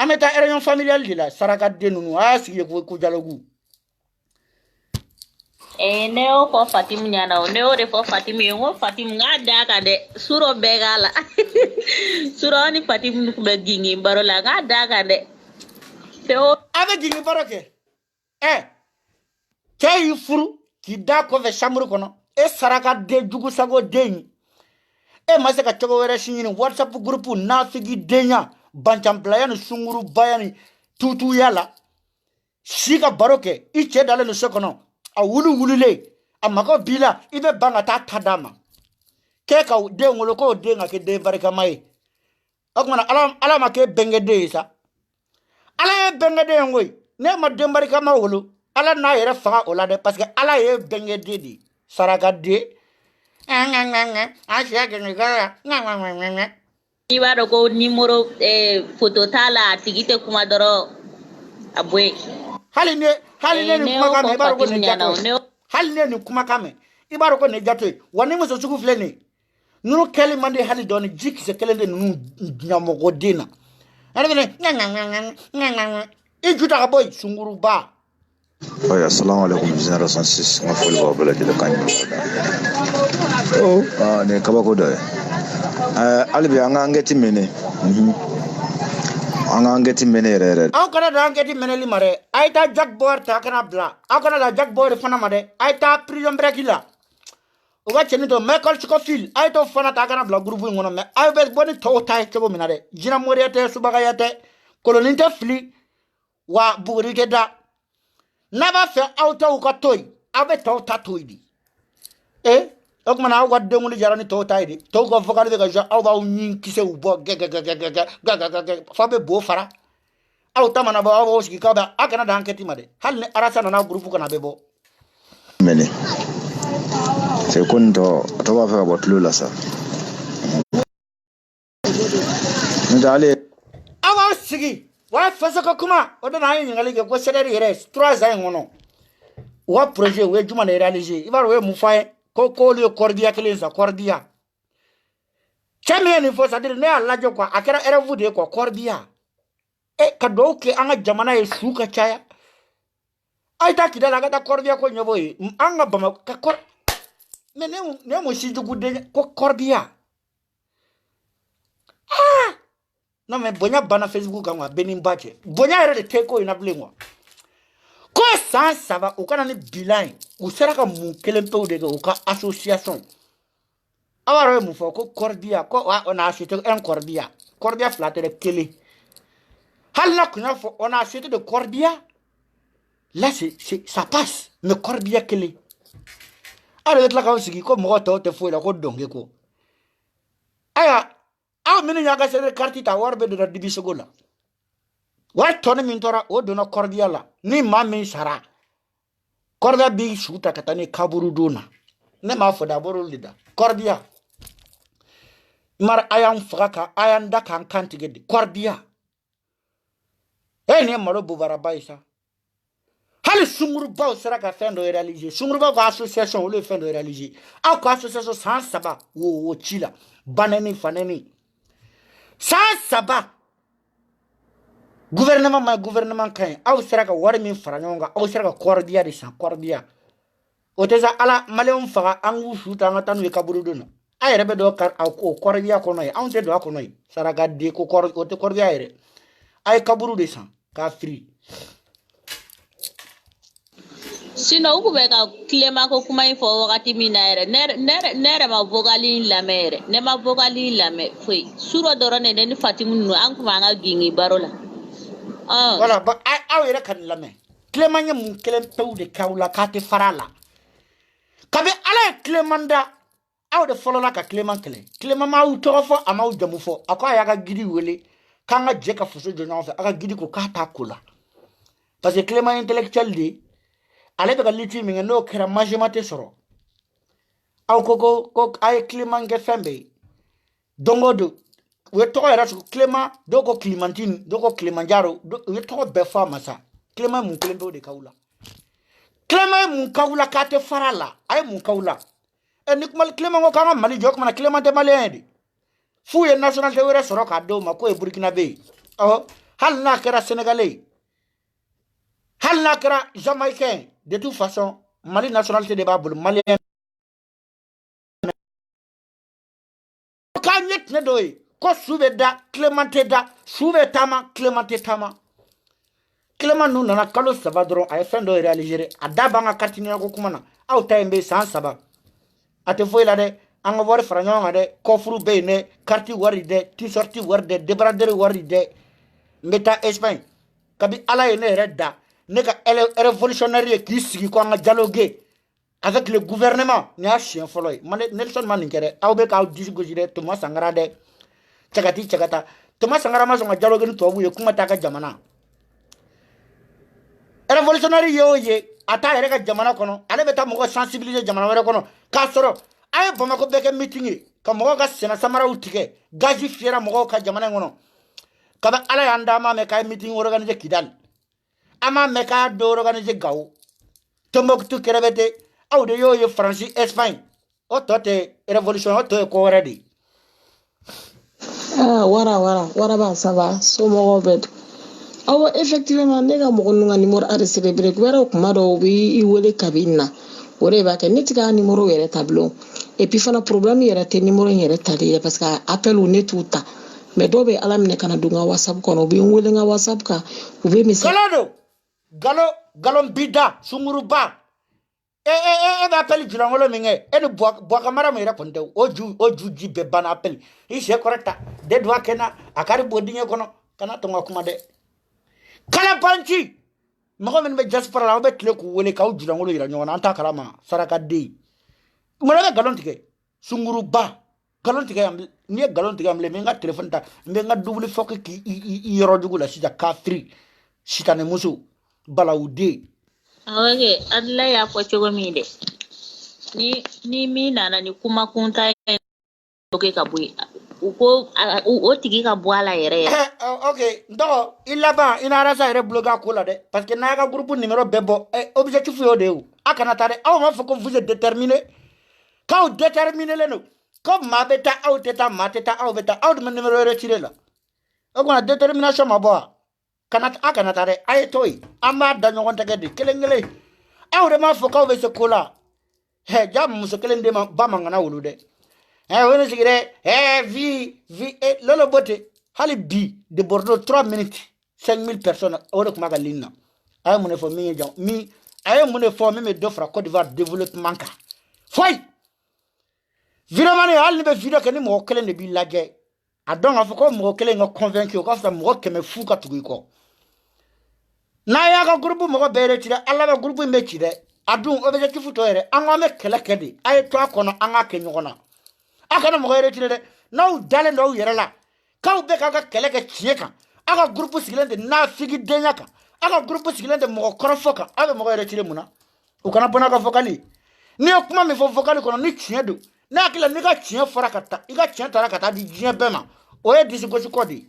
Ameta réunion familiale de la saraka denunu asigi ko dialogue neo ko Fatim nyana neo de fo Fatim ngo Fatim ngada ka de suro begala suro ni Fatim ku be gingi barola ngada ka de teo ave gingi baroke kay furu ki da ko ve chambre kono saraka de jugu sago deni masaka togo were shinini WhatsApp group na figi denya Banchamplayani sunguru bayani tutu yala shika baroke iche dale no sekono a wulule a mako bila ibe banga ta tadama keka de ngoloko de ngake de barika mai akmana ala make benge de sa ala benge de ngoy ne ma de barika ma wulu ala na yere fa ola de parce que ala ye benge de di saraka de asiya gengara Iwaro ko numero photo tala tigite kuma doro abwe haline ni kuma kame ibaro ko ne jato haline ni kuma kame ibaro ko ne jato wani mo so suku fleni nunu keli mande hali don jiki se kelende nunu nyamo godina ana ne ijuta ka boy sunguru ba Assalamu alaikum génération 6 ma foli ba bala de kan Oh, ne kabako dɔ ye. Hali bi an k'an kɛti mɛnɛ. An k'an kɛti mɛnɛ yɛrɛ yɛrɛ. Aw kana da an kɛti mɛnɛli ma dɛ. A ye taa Jack Bauer ta a kana bila. Aw kana da Jack Bauer fana ma dɛ. A ye taa prison break la. O ka cɛnin to Michael Scofield a ye t'o fana ta a kana bila groupe in kɔnɔ mais aw bɛ bɔ ni tɔw ta ye cogo min na dɛ. Jinɛ Moriya tɛ Subagaya tɛ. Kolonin tɛ fili. Wa buguri tɛ da. N'a b'a fɛ aw tɔw ka to yen. Aw bɛ tɔw ta to yen de. O kuma na aw ka denguli jara ni tɔw ta ye de. Tɔw ka vocal bɛ ka jouer aw b'aw ɲin kisɛw bɔ gɛgɛgɛgɛgɛ fa bɛ bo fara. Aw ta mana bɔ aw b'aw sigi k'aw bɛ aw kana da enquête ma dɛ. Hali ni Arasa nana groupe kana bɛ bɔ. Mɛnɛ. C'est kon tɔ b'a fɛ ka bɔ tulo la sa. N'ale. Aw b'aw sigi. Wa fɛsɛ ka kuma o de na an ye ɲininkali kɛ ko CDR yɛrɛ 3 ans in kɔnɔ. U ka projet u ye juma de réaliser. I b'a dɔn u ye mun fɔ a ye ko k'olu ye Cordia kelen san Cordia. Cɛ min ye nin fɔ c'est-à-dire ne y'a lajɛ quoi a kɛra RFU de ye quoi Cordia. Ka duwawu kɛ an ka jamana ye su ka caya. A ye taa Kidali a ka taa Cordia ko ɲɛbɔ ye. An ka Bamakɔ ka kɔr mais ne mun si jugu den ko Cordia. Non mais bonya bana Facebook kan wa benin ba cɛ. Bonya yɛrɛ de tɛ ko in na bilen quoi. Ko san saba u kana ni bilan u sera ka mun kelen pewu de kɛ u ka association. Aw yɛrɛ ye mun fɔ ko Cordia ko on a acheté un Cordia. Cordia fila tɛ dɛ kelen. Hali na kun y'a fɔ on a acheté de Cordia. Là ça passe mais Cordia kelen. Aw de bɛ tila k'aw sigi ko mɔgɔ tɔw tɛ foyi la ko dɔnke ko. Aya aw minnu y'a ka sɛbɛn carte ta wari bɛ donna dibisogo la. Wari tɔni min tora o donna Cordia la ni maa min sara Cordia b'i su ta ka taa ni kaburu don na ne m'a fɔ d'abord olu de da Cordia mara a y'an faga ka a y'an da k'an kan tigɛ de Cordia nin ye malo bubaraba ye sa hali sungurubaw sera ka fɛn dɔ réaliser sungurubaw ka association olu ye fɛn dɔ réaliser aw ka association san saba wo ci la banɛni fanɛni san saba gouvernement kan aw sera ka wari min fara ɲɔgɔn kan aw sera ka Cordia de san Cordia o tɛ sa ala maliyɛnw faga an k'u su ta an ka taa n'u ye kaburu don na a yɛrɛ bɛ dɔn o Cordia kɔnɔ ye anw tɛ don a kɔnɔ ye saraka den ko o tɛ Cordia yɛrɛ a ye kaburu de san k'a firi. Sinon u kun bɛ ka tilema ko kuma in fɔ wagati min na yɛrɛ ne yɛrɛ ma vocal in lamɛn yɛrɛ ne ma vocal in lamɛn foyi suro dɔrɔn de ne ni Fatimu ninnu an kun b'an ka gingi baro la. Voilà aw yɛrɛ ka nin lamɛn tilema ye mun kelen pewu de k'aw la k'a tɛ fara a la kabi ala ye tilema da aw de fɔlɔ la ka tilema kɛlɛ tilema m'aw tɔgɔ fɔ a m'aw jamu fɔ a ko a y'a ka gidi wele k'an ka jɛ ka faso jɔ ɲɔgɔn fɛ a ka gidi ko k'a t'a ko la parce que tilema intellectuel de ale bɛ ka litre min kɛ n'o kɛra majorité tɛ sɔrɔ aw ko a ye tilema kɛ fɛn bɛɛ ye don o don u ye tɔgɔ yɛrɛ sɔrɔ tilema dɔw ko Clémentine dɔw ko Kilimanjaro u ye tɔgɔ bɛɛ fɔ a ma sa tilema mun kelen pewu de k'aw la tilema ye mun k'aw la k'a tɛ fara a la a ye mun k'aw la ni kuma tilema ko k'an ka Mali jɔ o kumana tilema tɛ maliyɛn ye de f'u ye nationalité wɛrɛ sɔrɔ k'a d'o ma k'o ye Burkinabé ye hali n'a kɛra Sénégalais ye hali n'a kɛra Jamaïcain de toute façon Mali nationalité de b'a bolo maliyɛn k'an ye tiɲɛ dɔ ye ko su bɛ da tilema tɛ da su bɛ taama tilema tɛ taama tilema ninnu nana kalo saba dɔrɔn a ye fɛn dɔ réaliser a da b'an ka carte ɲɛnako kuma na aw ta in bɛ san saba a tɛ foyi la dɛ an ka wari fara ɲɔgɔn kan dɛ kɔfuru bɛ yen dɛ carte wari dɛ t-shirt wari dɛ débardeur wari dɛ n bɛ taa Espagne kabi ala ye ne yɛrɛ da ne ka révolutionnaire ye k'i sigi ko an ka dialoguer avec le gouvernement ni y'a siɲɛ fɔlɔ ye Nelson ma nin kɛ dɛ aw bɛ k'aw disi gosi dɛ Thomas Sankara dɛ cagata Thomas Sankara ma sɔn ka dialoguer ni tubabuw ye kuma t'a ka jamana révolutionnaire ye o ye a t'a yɛrɛ ka jamana kɔnɔ ale bɛ taa mɔgɔ sensibiliser jamana wɛrɛ kɔnɔ k'a sɔrɔ a ye Bamako bɛɛ kɛ meeting ye ka mɔgɔw ka sɛnɛ samaraw tigɛ gazi fiyɛra mɔgɔw ka jamana in kɔnɔ kabi ala y'an da an m'a mɛn k'a ye meeting organiser Kidali an m'a mɛn k'a dɔ organiser Gawo Tombouctou kɛrɛfɛ aw de y'o ye Faransi Espagne o tɔ tɛ révolution o tɔ ye ko wɛrɛ de ye. Wara ba saba somɔgɔw bɛɛ don awɔ effectivement ne ka mɔgɔ ninnu ka numéro enregistré bere wɛrɛw kuma dɔw u b'i wele kabi na o de b'a kɛ ne ti ka numéro yɛrɛ ta bilen et puis fana problème yɛrɛ tɛ numéro in yɛrɛ tali ye parce que appel ne t'u ta mais dɔw bɛ ala minɛ kana don n ka whatsapp kɔnɔ u bɛ n wele n ka whatsapp kan u bɛ message galon bida sunguruba e bɛ appel jirangolo min kɛ e ni buwa kamara min yɛrɛ kɔni tɛ o ju ji bɛɛ banna appel i sɛ kɔrɔta de do a kɛnɛ a kari bɔ dingɛ kɔnɔ kana to n ka kuma dɛ kala banci mɔgɔ minnu bɛ diaspora la aw bɛ tile k'u wele k'aw jirangolo yira ɲɔgɔn na an t'a kalama sarakaden mun bɛ galon tigɛ sunguruba galon tigɛ yan n'i ye galon tigɛ yan bilen n bɛ n ka téléphone ta n bɛ n ka double fɔki k'i yɔrɔ jugu la sisan kafiri sitanɛ muso balawuden awake adla ya fɔ cogo min dɛ ni min nana ni kuma kunta oke ka bɔ u ko o tigi ka bɔ a la yɛrɛ ok dɔgɔ i laban i na arasa yɛrɛ bloqué a ko la dɛ parce que n'a ka groupe numéro bɛɛ bɔ objectif y'o de ye o a kana taa dɛ aw m'a fɔ ko vous êtes déterminé k'aw déterminé len don ko maa bɛ taa aw tɛ taa maa tɛ taa aw bɛ taa aw de bɛ numéro retiré la o kuma détermination ma bɔ wa a kana taa dɛ a ye to yen an b'a da ɲɔgɔn tɛgɛ de kelen kelen aw de m'a fɔ k'aw bɛ se ko la ja muso kelen de ma ba man kana wolo dɛ o ne sigi dɛ vi lolo bote hali bi de Bordeaux 3 minutes 5000 personnes o de kuma ka ligne na a ye mun de fɔ min ye jan a ye mun de fɔ min bɛ dɔ fara Côte d'Ivoire développement kan foyi vraiment hali ni bɛ video kɛ ni mɔgɔ kelen de b'i lajɛ a dɔn k'a fɔ ko mɔgɔ kelen ka convaincu o ka fisa mɔgɔ 100 fu ka tugu i kɔ n'a y'a ka groupe mɔgɔ bɛɛ retiré ala ka groupe in bɛ ci dɛ a dun objectif tɔ yɛrɛ an k'an bɛ kɛlɛ kɛ de a ye to a kɔnɔ an k'a kɛ ɲɔgɔn na a kana mɔgɔ retiré dɛ n'aw dalen don aw yɛrɛ la k'aw bɛ k'aw ka kɛlɛ kɛ tiɲɛ kan aw ka groupe sigilen tɛ nafigidenya kan aw ka groupe sigilen tɛ mɔgɔ kɔrɔfɔ kan aw bɛ mɔgɔ retiré mun na o kana bɔ n'a ka vocal n'i ye kuma min fɔ vocal kɔnɔ ni tiɲɛ don ne hakili la n'i ka tiɲɛ fɔra ka taa i ka tiɲɛ taara ka taa di diɲɛ bɛɛ ma o ye disigosi kɔ de ye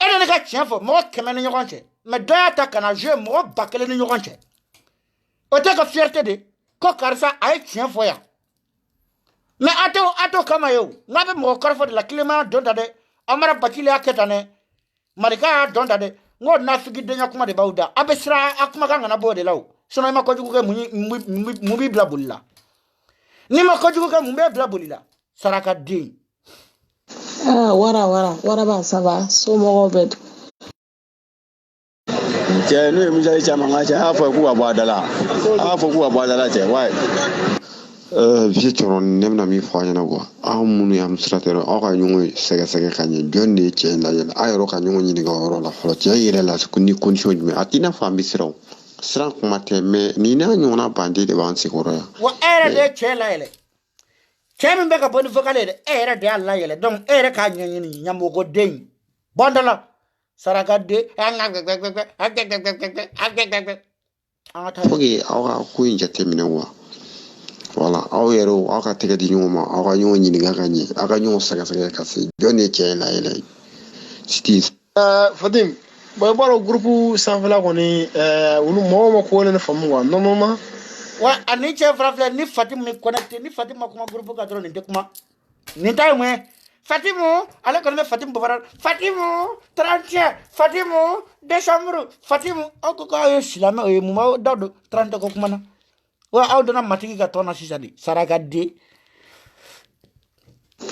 e de ne ka tiɲɛ fɔ mɔgɔ 100 ni ɲɔgɔn cɛ mais dɔ y'a ta ka na jouer mɔgɔ 1000 ni ɲɔgɔn cɛ o tɛ ka fierté de ko karisa a ye tiɲɛ fɔ yan mais a t'o kama ye o n'a bɛ mɔgɔ kɔrɔfɔ de la kilema dɔn ta dɛ Amara Bakile y'a kɛ tan dɛ Marika y'a dɔn ta dɛ n ko nafigidenya kuma de b'aw da a bɛ siran a kumakan kana bɔ o de la o sinon i ma kojugu kɛ mun b'i bila boli la n'i ma kojugu kɛ mun b'e bila boli la sarakaden wara b'a ça va somɔgɔw bɛ di cɛ n'u ye misali caman k'a cɛ a y'a fɔ k'u ka bɔ a da la cɛ wayi vie cɔrɔ ne bɛna min fɔ a ɲɛna quoi aw minnu y'an siratere aw ka ɲɔgɔn sɛgɛsɛgɛ ka ɲɛ jɔn de ye cɛ lajɛ a yɛrɛ ka ɲɔgɔn ɲininka o yɔrɔ la fɔlɔ cɛ yɛrɛ la ni condition jumɛn a t'i n'a fɔ an bɛ siran kuma tɛ mais nin n'a ɲɔgɔnna banden de b'an senkɔrɔ yan wa e yɛrɛ de ye cɛ layɛlɛ cɛ min bɛ ka bɔ ni vocal ye dɛ e yɛrɛ de y'a layɛlɛ donc e yɛrɛ k'a ɲɛɲini ɲamɔgɔden bɔn dɔ la sarakaden faut que aw ka ko in jateminɛ wa voilà aw yɛrɛ aw ka tɛgɛ di ɲɔgɔn ma aw ka ɲɔgɔn ɲininka ka ɲɛ aw ka ɲɔgɔn sɛgɛsɛgɛ ka se jɔn de ye cɛ layɛlɛ Steve Fatim bon i b'a dɔn groupe sanfɛla kɔni olu mɔgɔw ma ko ne faamu quoi normalement wa ani cɛ fara filɛ ni Fatim mi connecté ni Fatim ma kuma groupe ka dɔrɔn nin tɛ kuma nin ta ye mun ye Fatimu ale kɔni bɛ Fatim bɔbara Fatimu 30 Fatimu décembre Fatimu aw ko k'aw ye silamɛ o ye mun b'aw da don 30 ko kuma na wa aw donna matigi ka tɔn na sisan de sarakaden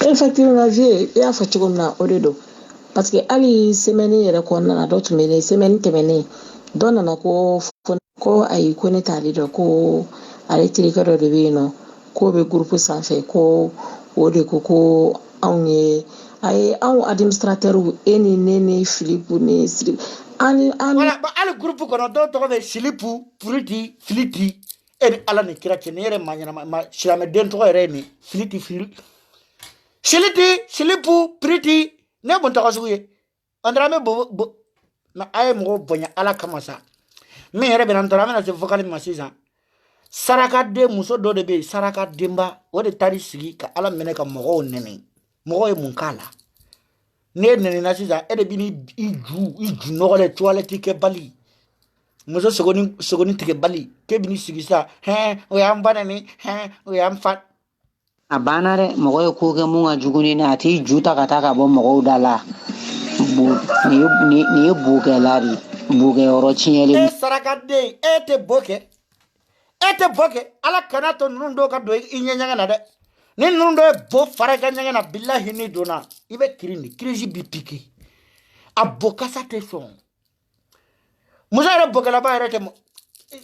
effectivement vie i y'a fɔ cogo min na o de don parce que hali semaine yɛrɛ kɔnɔna na dɔ tun bɛ ne semaine tɛmɛnen dɔ nana ko ayi ko ne t'ale dɔn ko ale terikɛ dɔ de bɛ yen nɔ k'o bɛ groupe sanfɛ ko o de ko anw ye anw administrateur e ni ne ni Philippe ni Siri voilà hali groupe kɔnɔ dɔw tɔgɔ bɛ Silipu Filiti e ni ala ni kira cɛ ni yɛrɛ ma ɲɛnama silamɛden tɔgɔ yɛrɛ ye nin Filiti Silipu Filiti ne mun tɔgɔ sugu ye an taara an bɛ na a ye mɔgɔw bonya ala kama sa min yɛrɛ bɛ na an taara an bɛna se vocal ma sisan sarakaden muso dɔ de bɛ yen sarakadenba o de taar'i sigi ka ala minɛ ka mɔgɔw nɛnɛ mɔgɔw ye mun k'a la n'e nɛnɛna sisan e de bɛ i ju nɔgɔlen toilette kɛ bali muso sogoni tigɛ bali k'e bɛ n'i sigi sisan o y'an ba nɛni o y'an fa a banna dɛ mɔgɔ ye ko kɛ mun ka jugu ni ne a t'i ju ta ka taa ka bɔ mɔgɔw da la nin ye bokɛla de bokɛyɔrɔ tiɲɛlen sarakaden e tɛ bo kɛ ete boke ala kana to nundo ka do inyanya na de ni nundo e bo fara ka nyanya na billahi ni dona ibe kirini kiriji bi piki aboka sa te son musa re boka la ba re te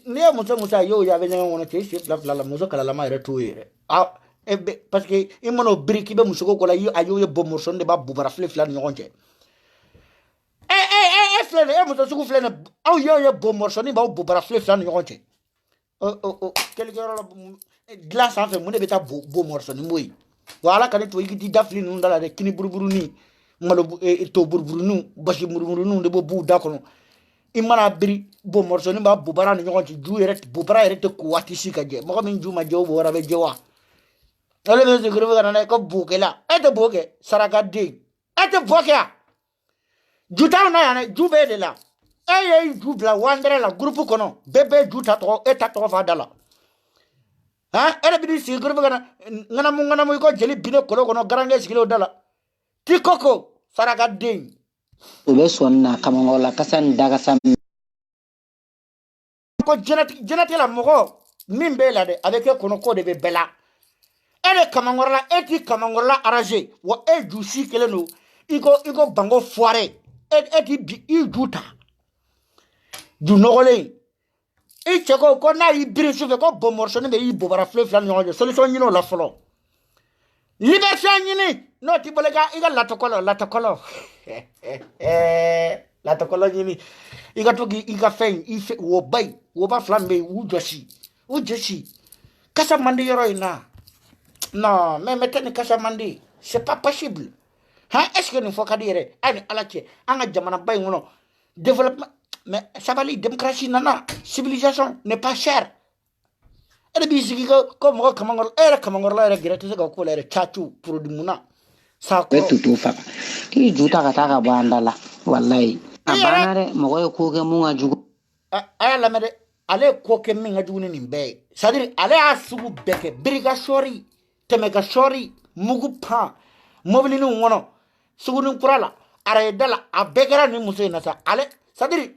ne musa yo ya be nyanya wona te chef la musa kala la ma re to yere parce que imono briki be muso ko la yo ayo ye bo morso de ba bubara flefla nyonje flene muso suku flene aw yo ye bo morso ni ba bubara flefla nyonje quelque la glace en fait mon beta bo morso ni moy wala kan to yiki dafli nu ndala de kini burburu ni malo to burburu nu bashi murmuru nu de bo bu dakono imana biri bo morso ni ba bubara ni nyonje ju yere bubara yere te ko wati sika je mo min ju ma jo bo wara be jewa ale me se greve kana ko bukela ete boke saraka de ete bokea juta na yana jube de la eye jubla wandere la groupe kono bebe juta to eta to fa dala ha ere bi se greve kana ngana mu ko jeli bine kolo kono garange sikilo dala ti koko saraka de ube sonna kamangola kasan daga sam ko jenati la mogo mimbe la de avec kono ko de be bela ele kamangorla eti kamangorla arrangé wa e jusi keleno iko bango foire eti bi juta du nogole e cheko ko na ibiri sufe ko bomorso ne be ibobara flefla nyoje solution nyino la folo liberté nyini no ti bolega iga latokolo latokolo nyini iga togi iga fen ife wo bay wo ba flambe u joshi kasa mande yoro ina. Non, mais maintenant Kassamandi, c'est pas possible. Hein? Est-ce que nous faut dire, allez, alache, anga jamana bay ngono, développement, mais ça va aller, démocratie nana, civilisation n'est pas chère. Elle dit comme kamangor, elle kamangor la regrette ko ko la chachu produit muna. Ça ko tout fa. Ki juta kata bandala, wallahi. Abanare moyo ko ke munga jugo. Aya la mede, ale ko ke minga jugo ni mbe. C'est-à-dire ale asugu beke, briga shori. Temeka shori mugu pa mobili ni wono sugunu kurala ara dala abegara ni muso na sa ale sadiri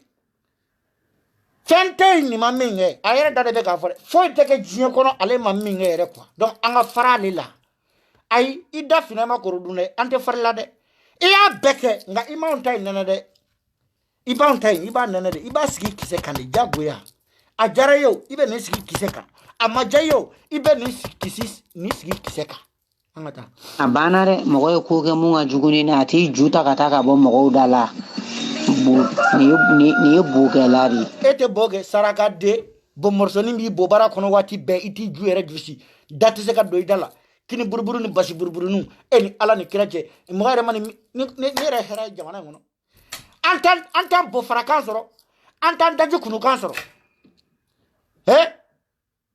fente ni maminge ayere dade be ka fore foi teke jien kono ale maminge ere kwa donc anga farali la ay ida finama ko rudune ante farla de iya beke nga imauntai nana de iba nana de iba sigi kise kan jagoya ajara yo ibe ne sigi kise kan amajayo ibe ni sigi kiseka angata abanare mogoy ko ke munga juguni na ati juta kataka bo mogo dala ni bugelari ete boge saraka de bo morsoni bi bo bara kono wati be iti juere jusi date se ka do dala kini burburu ni basi burburu nu eni ala ni kiraje mo gare mani ni re hera jamana ngono antan bo farakan soro antan daji kunu kan soro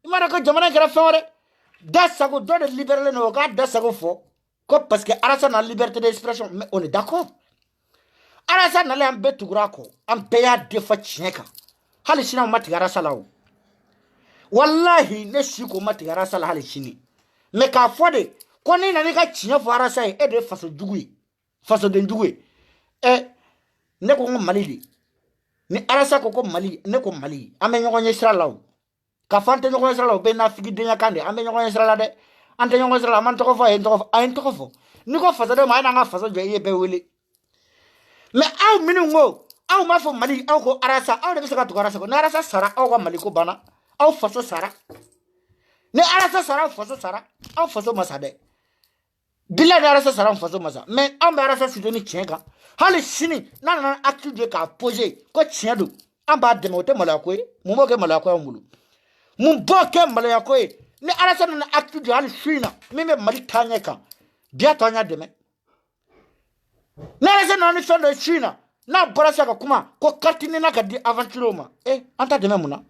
imara ko jamana kera fore dasago do de libérer no ga dasago fo ko parce que arasa na liberté d'expression mais on est d'accord arasa na le ambe tugura ko ambe ya defa chineka hali sina mati arasa lawo wallahi ne shiko mati arasa la hali shini mais ka fode ko ni na ni ka chinya fo arasa e de faso jugui faso de jugui ne ko malili ni arasa ko mali ne ko mali ame nyoko nyesra lawo ka fante nyoko nyesra be na figi denya kande ame nyoko nyesra la de ante nyoko nyesra man to ko fa en to ko fo ni ko faso de ma na nga faso je ye be wele mais aw minu ngo aw ma fo mali aw ko arasa aw de be saka to arasa ko na arasa sara aw ko mali ko bana aw faso sara ne arasa sara faso sara aw faso masade bila de arasa sara faso masa mais aw be arasa sudoni chenga hali sini na actu ka poser ko tiendo amba de mote malako mu mo ke malako mulu mu boke malako ni arasa na actu de hali shina meme mali tanya ka bia tanya de me na arasa na ni fendo shina na borasa ka kuma ko kartini na ka di aventure ma anta de me muna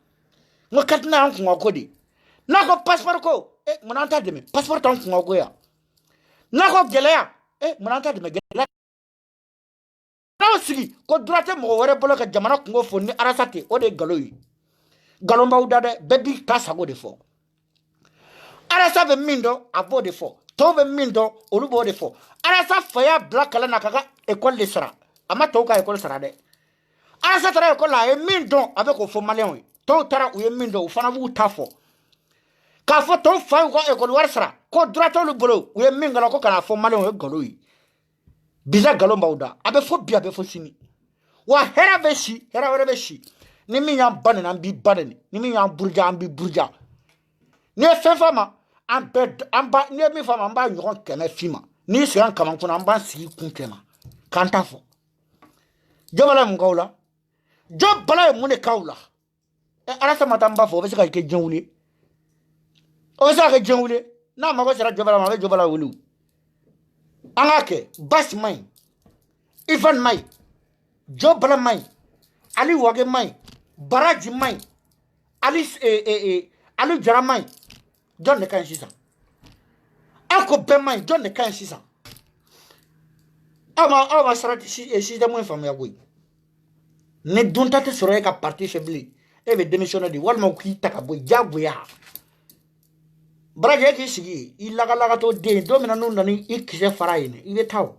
ngo kartina an ko akodi na ko passeport ko muna anta de me passeport an ko agoya na ko gelea muna anta de me gelea na sigi ko droite mo wore bolo ka jamana ko fonni arasate o de galoyi galomba udade bebi kasago de fo arasa be mindo abo de fo to be mindo olubo de fo arasa faya black kala na kaka école de sara ama to ka école sara de arasa tara école la mindo avec ko fo malien to tara u mindo u fana bu tafo k'a fɔ tɔw fa y'u ka école wari sara ko droit t'olu bolo u ye min kɛla ko kana fɔ maliyɛnw ye nkalon ye bisa nkalon b'aw da a bɛ fɔ bi a bɛ fɔ sini wa hɛrɛ bɛ si hɛrɛ wɛrɛ bɛ si ni min y'an ba nin an b'i ba nin ni min y'an buruja an b'i buruja n'i ye fɛn f'a ma an bɛɛ an ba n'i ye min f'a ma an b'a ɲɔgɔn 100 f'i ma n'i sigi an kaman kunna an b'an sigi kun kɛma k'an ta fɔ jɔ bala ye mun k'aw la jɔ bala ye mun de k'aw la ala sama ta n b'a fɔ o bɛ se ka kɛ diɲɛ wuli o bɛ se ka kɛ diɲɛ wuli n'a mago sera jɔ bala ma a bɛ jɔ bala wuli an k'a kɛ basi ma ɲi Ivan ma ɲi jɔ bala ma ɲi Ali Wage ma ɲi Baraji ma ɲi Ali Jara ma ɲi jɔn de ka ɲi sisan aw ko bɛɛ ma ɲi jɔn de ka ɲi sisan aw ma sara système in faamuya koyi ni dunta tɛ sɔrɔ e ka parti fɛ bilen e bɛ démissionner de walima k'i ta ka bɔ yen diyagoya Baraji e k'i sigi i lagalagatɔ den don min na n'u nana i kisɛ fara yen i bɛ taa o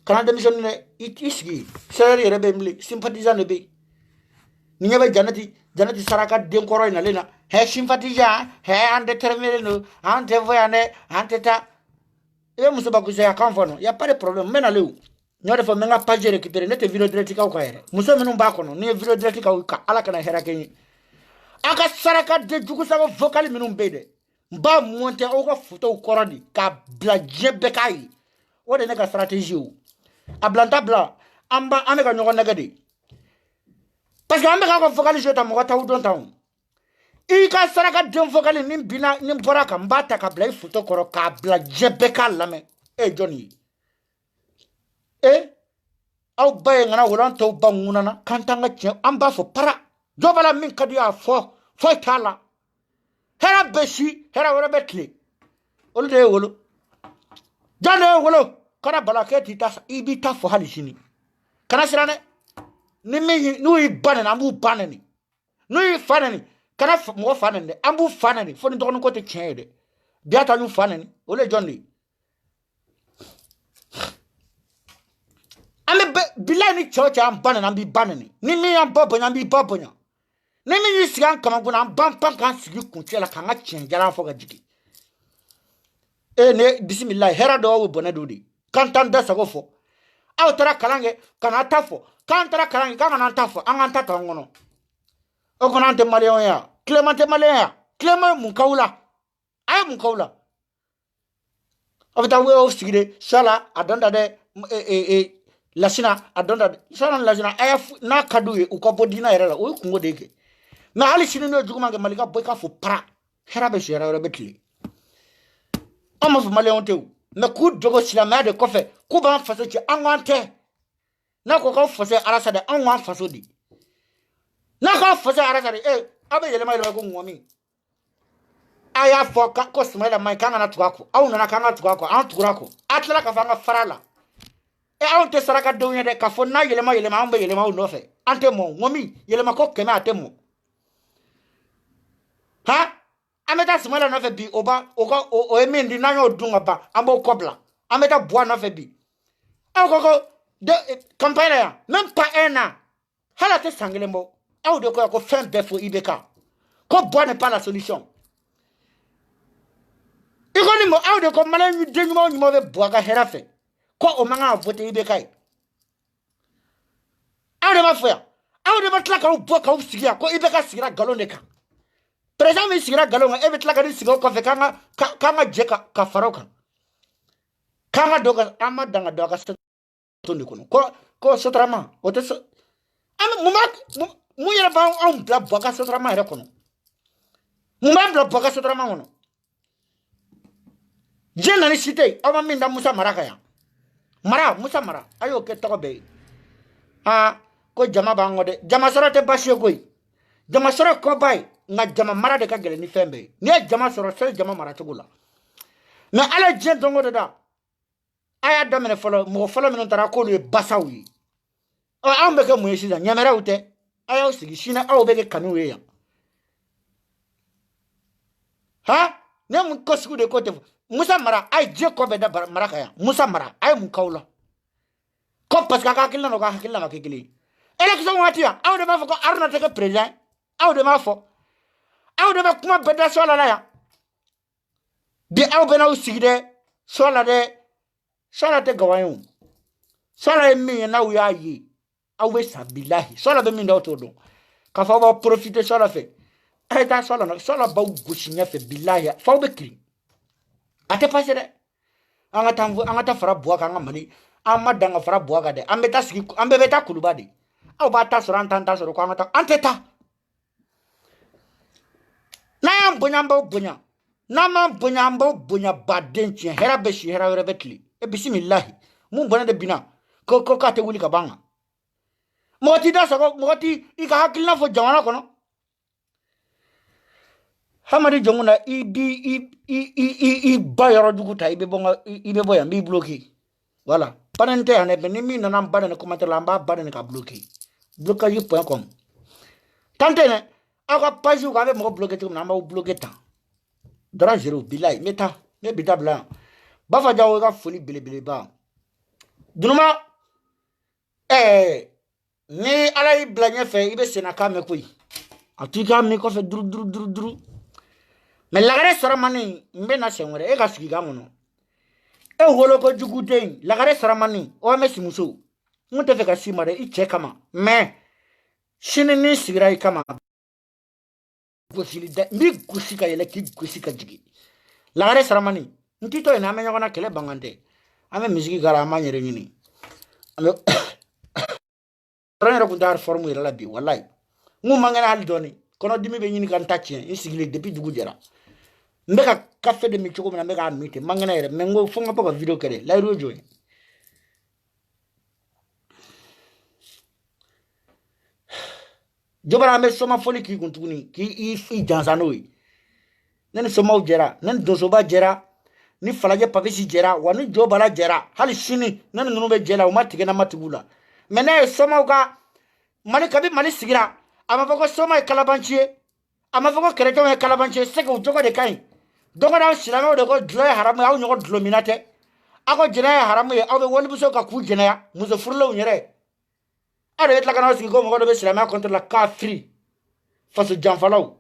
kana démissionner dɛ i sigi salaire yɛrɛ bɛ yen bilen sympathisant de bɛ yen ni ɲɛ bɛ Janati Saraka den kɔrɔ in nalen na hɛ sympathisant hɛ an déterminé don an tɛ fɔ yan dɛ an tɛ taa i bɛ musobakusaya kan fɔ no y a pas de problème n bɛ nalen o n y'o de fɔ n bɛ n ka page récupérer ne tɛ vidéo direct k'aw kan yɛrɛ muso minnu b'a kɔnɔ ni ye vidéo direct k'aw kan ala kana hɛrɛ kɛ n ye aw ka saraka de jugusago vocal minnu bɛ yen dɛ n b'a monter aw ka photo kɔrɔ de k'a bila diɲɛ bɛɛ k'a ye o de ne ka stratégie o a bila n ta bila an bɛ ka ɲɔgɔn nɛgɛ de parce que an bɛ k'aw ka vocal jouer ta mɔgɔ t'aw dɔn tan o i ka saraka den vocal ni bina ni bɔra kan n b'a ta ka bila i photo kɔrɔ k'a bila diɲɛ bɛɛ k'a lamɛn e ye jɔn ye aw ba ye ŋana wolo an tɔw ba ŋunana k'an t'an ka tiɲɛ an b'a fɔ para jɔ b'a la min ka di y'a fɔ foyi t'a la hɛrɛ bɛ si hɛrɛ wɛrɛ bɛ tile olu de ye wolo jɔn de ye wolo kana bala k'e t'i ta i b'i ta fɔ hali sini kana siran dɛ ni min n'u y'i ba nɛni an b'u ba nɛni n'u y'i fa nɛni kana mɔgɔ fa nɛni dɛ an b'u fa nɛni fo ni dɔgɔnin ko tɛ tiɲɛ ye dɛ bi a ta y'u fa nɛni olu ye jɔn de ye an bɛ bilayi ni cɛ o cɛ an ba nɛni an b'i ba nɛni ni min y'an ba bonya an b'i ba bonya ni min y'i sigi an kaman kunna an b'an pan k'an sigi kuncɛ la k'an ka tiɲɛ jalan fɔ ka jigin ne bisimilayi hɛrɛ dɔ y'o bɔnɛ dɔ de k'an t'an da sago fɔ aw taara kalan kɛ ka n'a ta fɔ k'an taara kalan kɛ k'an kana an ta fɔ an k'an ta k'an kɔnɔ o kɔnɔ an tɛ maliyɛnw ye yan tilema tɛ maliyɛn ye yan tilema ye mun k'aw la a ye mun k'aw la aw bɛ taa aw sigi de sala a dɔn ta dɛ lasina a dɔn ta dɛ sala ni lasina a y'a n'a ka d'u ye u ka bɔ diinɛ yɛrɛ la o ye kungo de ye kɛ mɛ hali sini n'o juguman kɛ mali ka bɔ i k'a fɔ para hɛrɛ bɛ si hɛrɛ wɛrɛ bɛ tile an m'a fɔ maliyɛnw tɛ o mɛ k'u dogo silamɛya de kɔfɛ k'u b'an faso ci an k'an tɛ n'a ko k'aw faso ye alasa de an k'an faso de n'a k'aw faso ye alasa de aw bɛ yɛlɛma yɛlɛma ko ŋɔmi a y'a fɔ ko Sumayila man ɲi k'an kana tugu a kɔ aw nana k'an ka tugu a kɔ an tugura a kɔ a tilala k'a fɔ an ka fara a la anw tɛ sarakadenw ye dɛ k'a fɔ n'a yɛlɛma yɛlɛma an bɛ yɛlɛma aw nɔfɛ an tɛ mɔ ŋɔmi yɛlɛma ko 100 a tɛ mɔ han an bɛ taa Sumayila nɔfɛ bi o ye min di n'an y'o dun ka ban an b'o kɔ bila an bɛ taa Buwa nɔfɛ bi aw ko campagne la yan même pas 1 an hali a tɛ san kelen bɔ aw de ko yan ko fɛn bɛɛ fɔ IBK ko Buwa n'est pas la solution i ko ni aw de ko maliyɛn den ɲuman ɲuman bɛ Buwa ka hɛrɛ fɛ ko o man kan ka voter IBK ye aw de b'a fɔ yan aw de bɛ tila k'aw bɔ k'aw sigi yan ko IBK sigira nkalon de kan président min sigira nkalon kan e bɛ tila ka nin sigi o kɔfɛ k'an ka jɛ ka fara o kan k'an ka don an ma dan ka don a ka soton de kɔnɔ ko sotarama o tɛ so mun yɛrɛ b'anw bila Buwa ka sotarama yɛrɛ kɔnɔ mun b'an bila Buwa ka sotarama kɔnɔ diɲɛ na ni si tɛ yen aw ma min da Musa Mara kan yan Musa Mara a y'o kɛ tɔgɔ bɛɛ ye ko jama b'an kɔ dɛ jama sɔrɔ tɛ baasi ye koyi jama sɔrɔ kɔba ye nka jama mara de ka gɛlɛn ni fɛn bɛɛ ye n'i ye jama sɔrɔ fɛn jama mara cogo la mɛ ala ye diɲɛ don o don da a y'a daminɛ fɔlɔ mɔgɔ fɔlɔ minnu taara k'olu ye basaw ye anw bɛ kɛ mun ye sisan ɲamɛrɛw tɛ a y'aw sigi sini aw bɛ kɛ kanuw ye yan ne mun ko sugu de ko tɛ fɔ Musa Mara a ye diɲɛ kɔ bɛɛ da mara kan yan Musa Mara a ye mun k'aw la ko parce que a ka hakilina n'o ka hakilina ma kɛ kelen ye élection waati yan aw de b'a fɔ ko Haruna tɛ kɛ président aw de b'a fɔ aw de bɛ kuma bɛɛ da sɔla la yan bi aw bena usigide sola te gawayon sola mi na uya yi aw be sabilahi sola be mi ndo to do ka fa ba profiter sola fe ta sola no sola ba gushinya fe bilahi fa be kri ate passé de angata fara boa ka mani amma danga fara boa ga de ambeta sigi ambe beta kuluba de aw ba ta soro antanta soro ko angata anteta na yam bunya na man bunya baden chi hera be shi hera betli e bismillah mun bona de bina ko ka te wuli ka banga moti da sako moti i ka hakilna fo jamana kono hamari jonguna i ba yoro duguta ibe bonga ibe boya mi bloqué voilà panente ane be ni mi na nam bana ne commentaire lamba bana ne ka blocage.com tantene aka page ko ave mo bloqué tum na ma bloqué ta dara zero bilai meta me bitabla ba fa jawo ka foli bele ba dunuma ni ala blanye fe ibe senaka me koy atika me ko fe duru mais lagare saramani mbe na senwere e ka sigi gamono e holo ko juguden lagare saramani o me simuso muta fe ka simare i che kama mais shini ni sigira i kama gosili mi gusika yele ki gusika jigi lagare saramani ntito ina me nyona kele bangante ame miziki gara amanyere nyini ame ranya ko dar formu ira labi wallahi mu mangana hal doni kono dimi be nyini kan tachien i sigile depuis dugu jera mbeka café de michoko na mbeka mite mangana ere mengo fonga papa video kere la rojo jobara me soma foli ki kuntuni ki i jansanoi nen soma ujera nen dosoba jera ni falaje papisi jera wani jobara jera hali shini nen nunu be jera o matige na matibula mena soma uga mali kabi mali sigira ama fako soma e kalabanchie ama fako kerejo e kalabanchie seke ujogo de kai dongo na silama de ko dlo haramu aw nyoko dlo minate ako jena haramu e aw be woni buso ka ku jena ya muzo furlo nyere ade et la kana sigi ko mo do be silama contre la kafri face janfalaw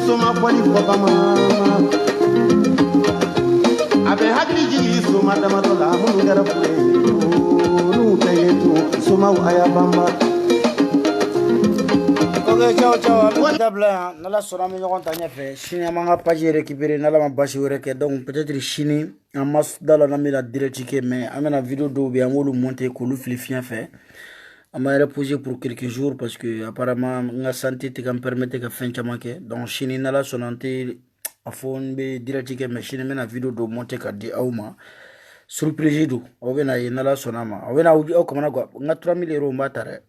Suma kwani kwa mama abe hakli jigi suma dama dola mun gara fure nu tayetu suma aya bamba. Ok, ciao ciao, avec Dabla, nala sona mi ɲɔgɔn ta ɲɛfɛ sini an b'an ka page récupérer n'ala ma basi wɛrɛ kɛ donc peut-être sini an ma dala n'an bɛna direct kɛ mais an bɛna vidéo dɔw bɛ yen an b'olu monter k'olu fili fiɲɛ fɛ an m'a reposer pour quelques jours parce que apparemment n ka santé tɛ ka n permettre ka fɛn caman kɛ donc sini n'ala sɔnna n tɛ a fɔ n bɛ direct kɛ mais sini n bɛna vidéo dɔw monter ka di aw ma surprise don aw bɛna ye n'ala sɔnna ma aw bɛna aw kamana gan n ka 3000 € n b'a ta dɛ.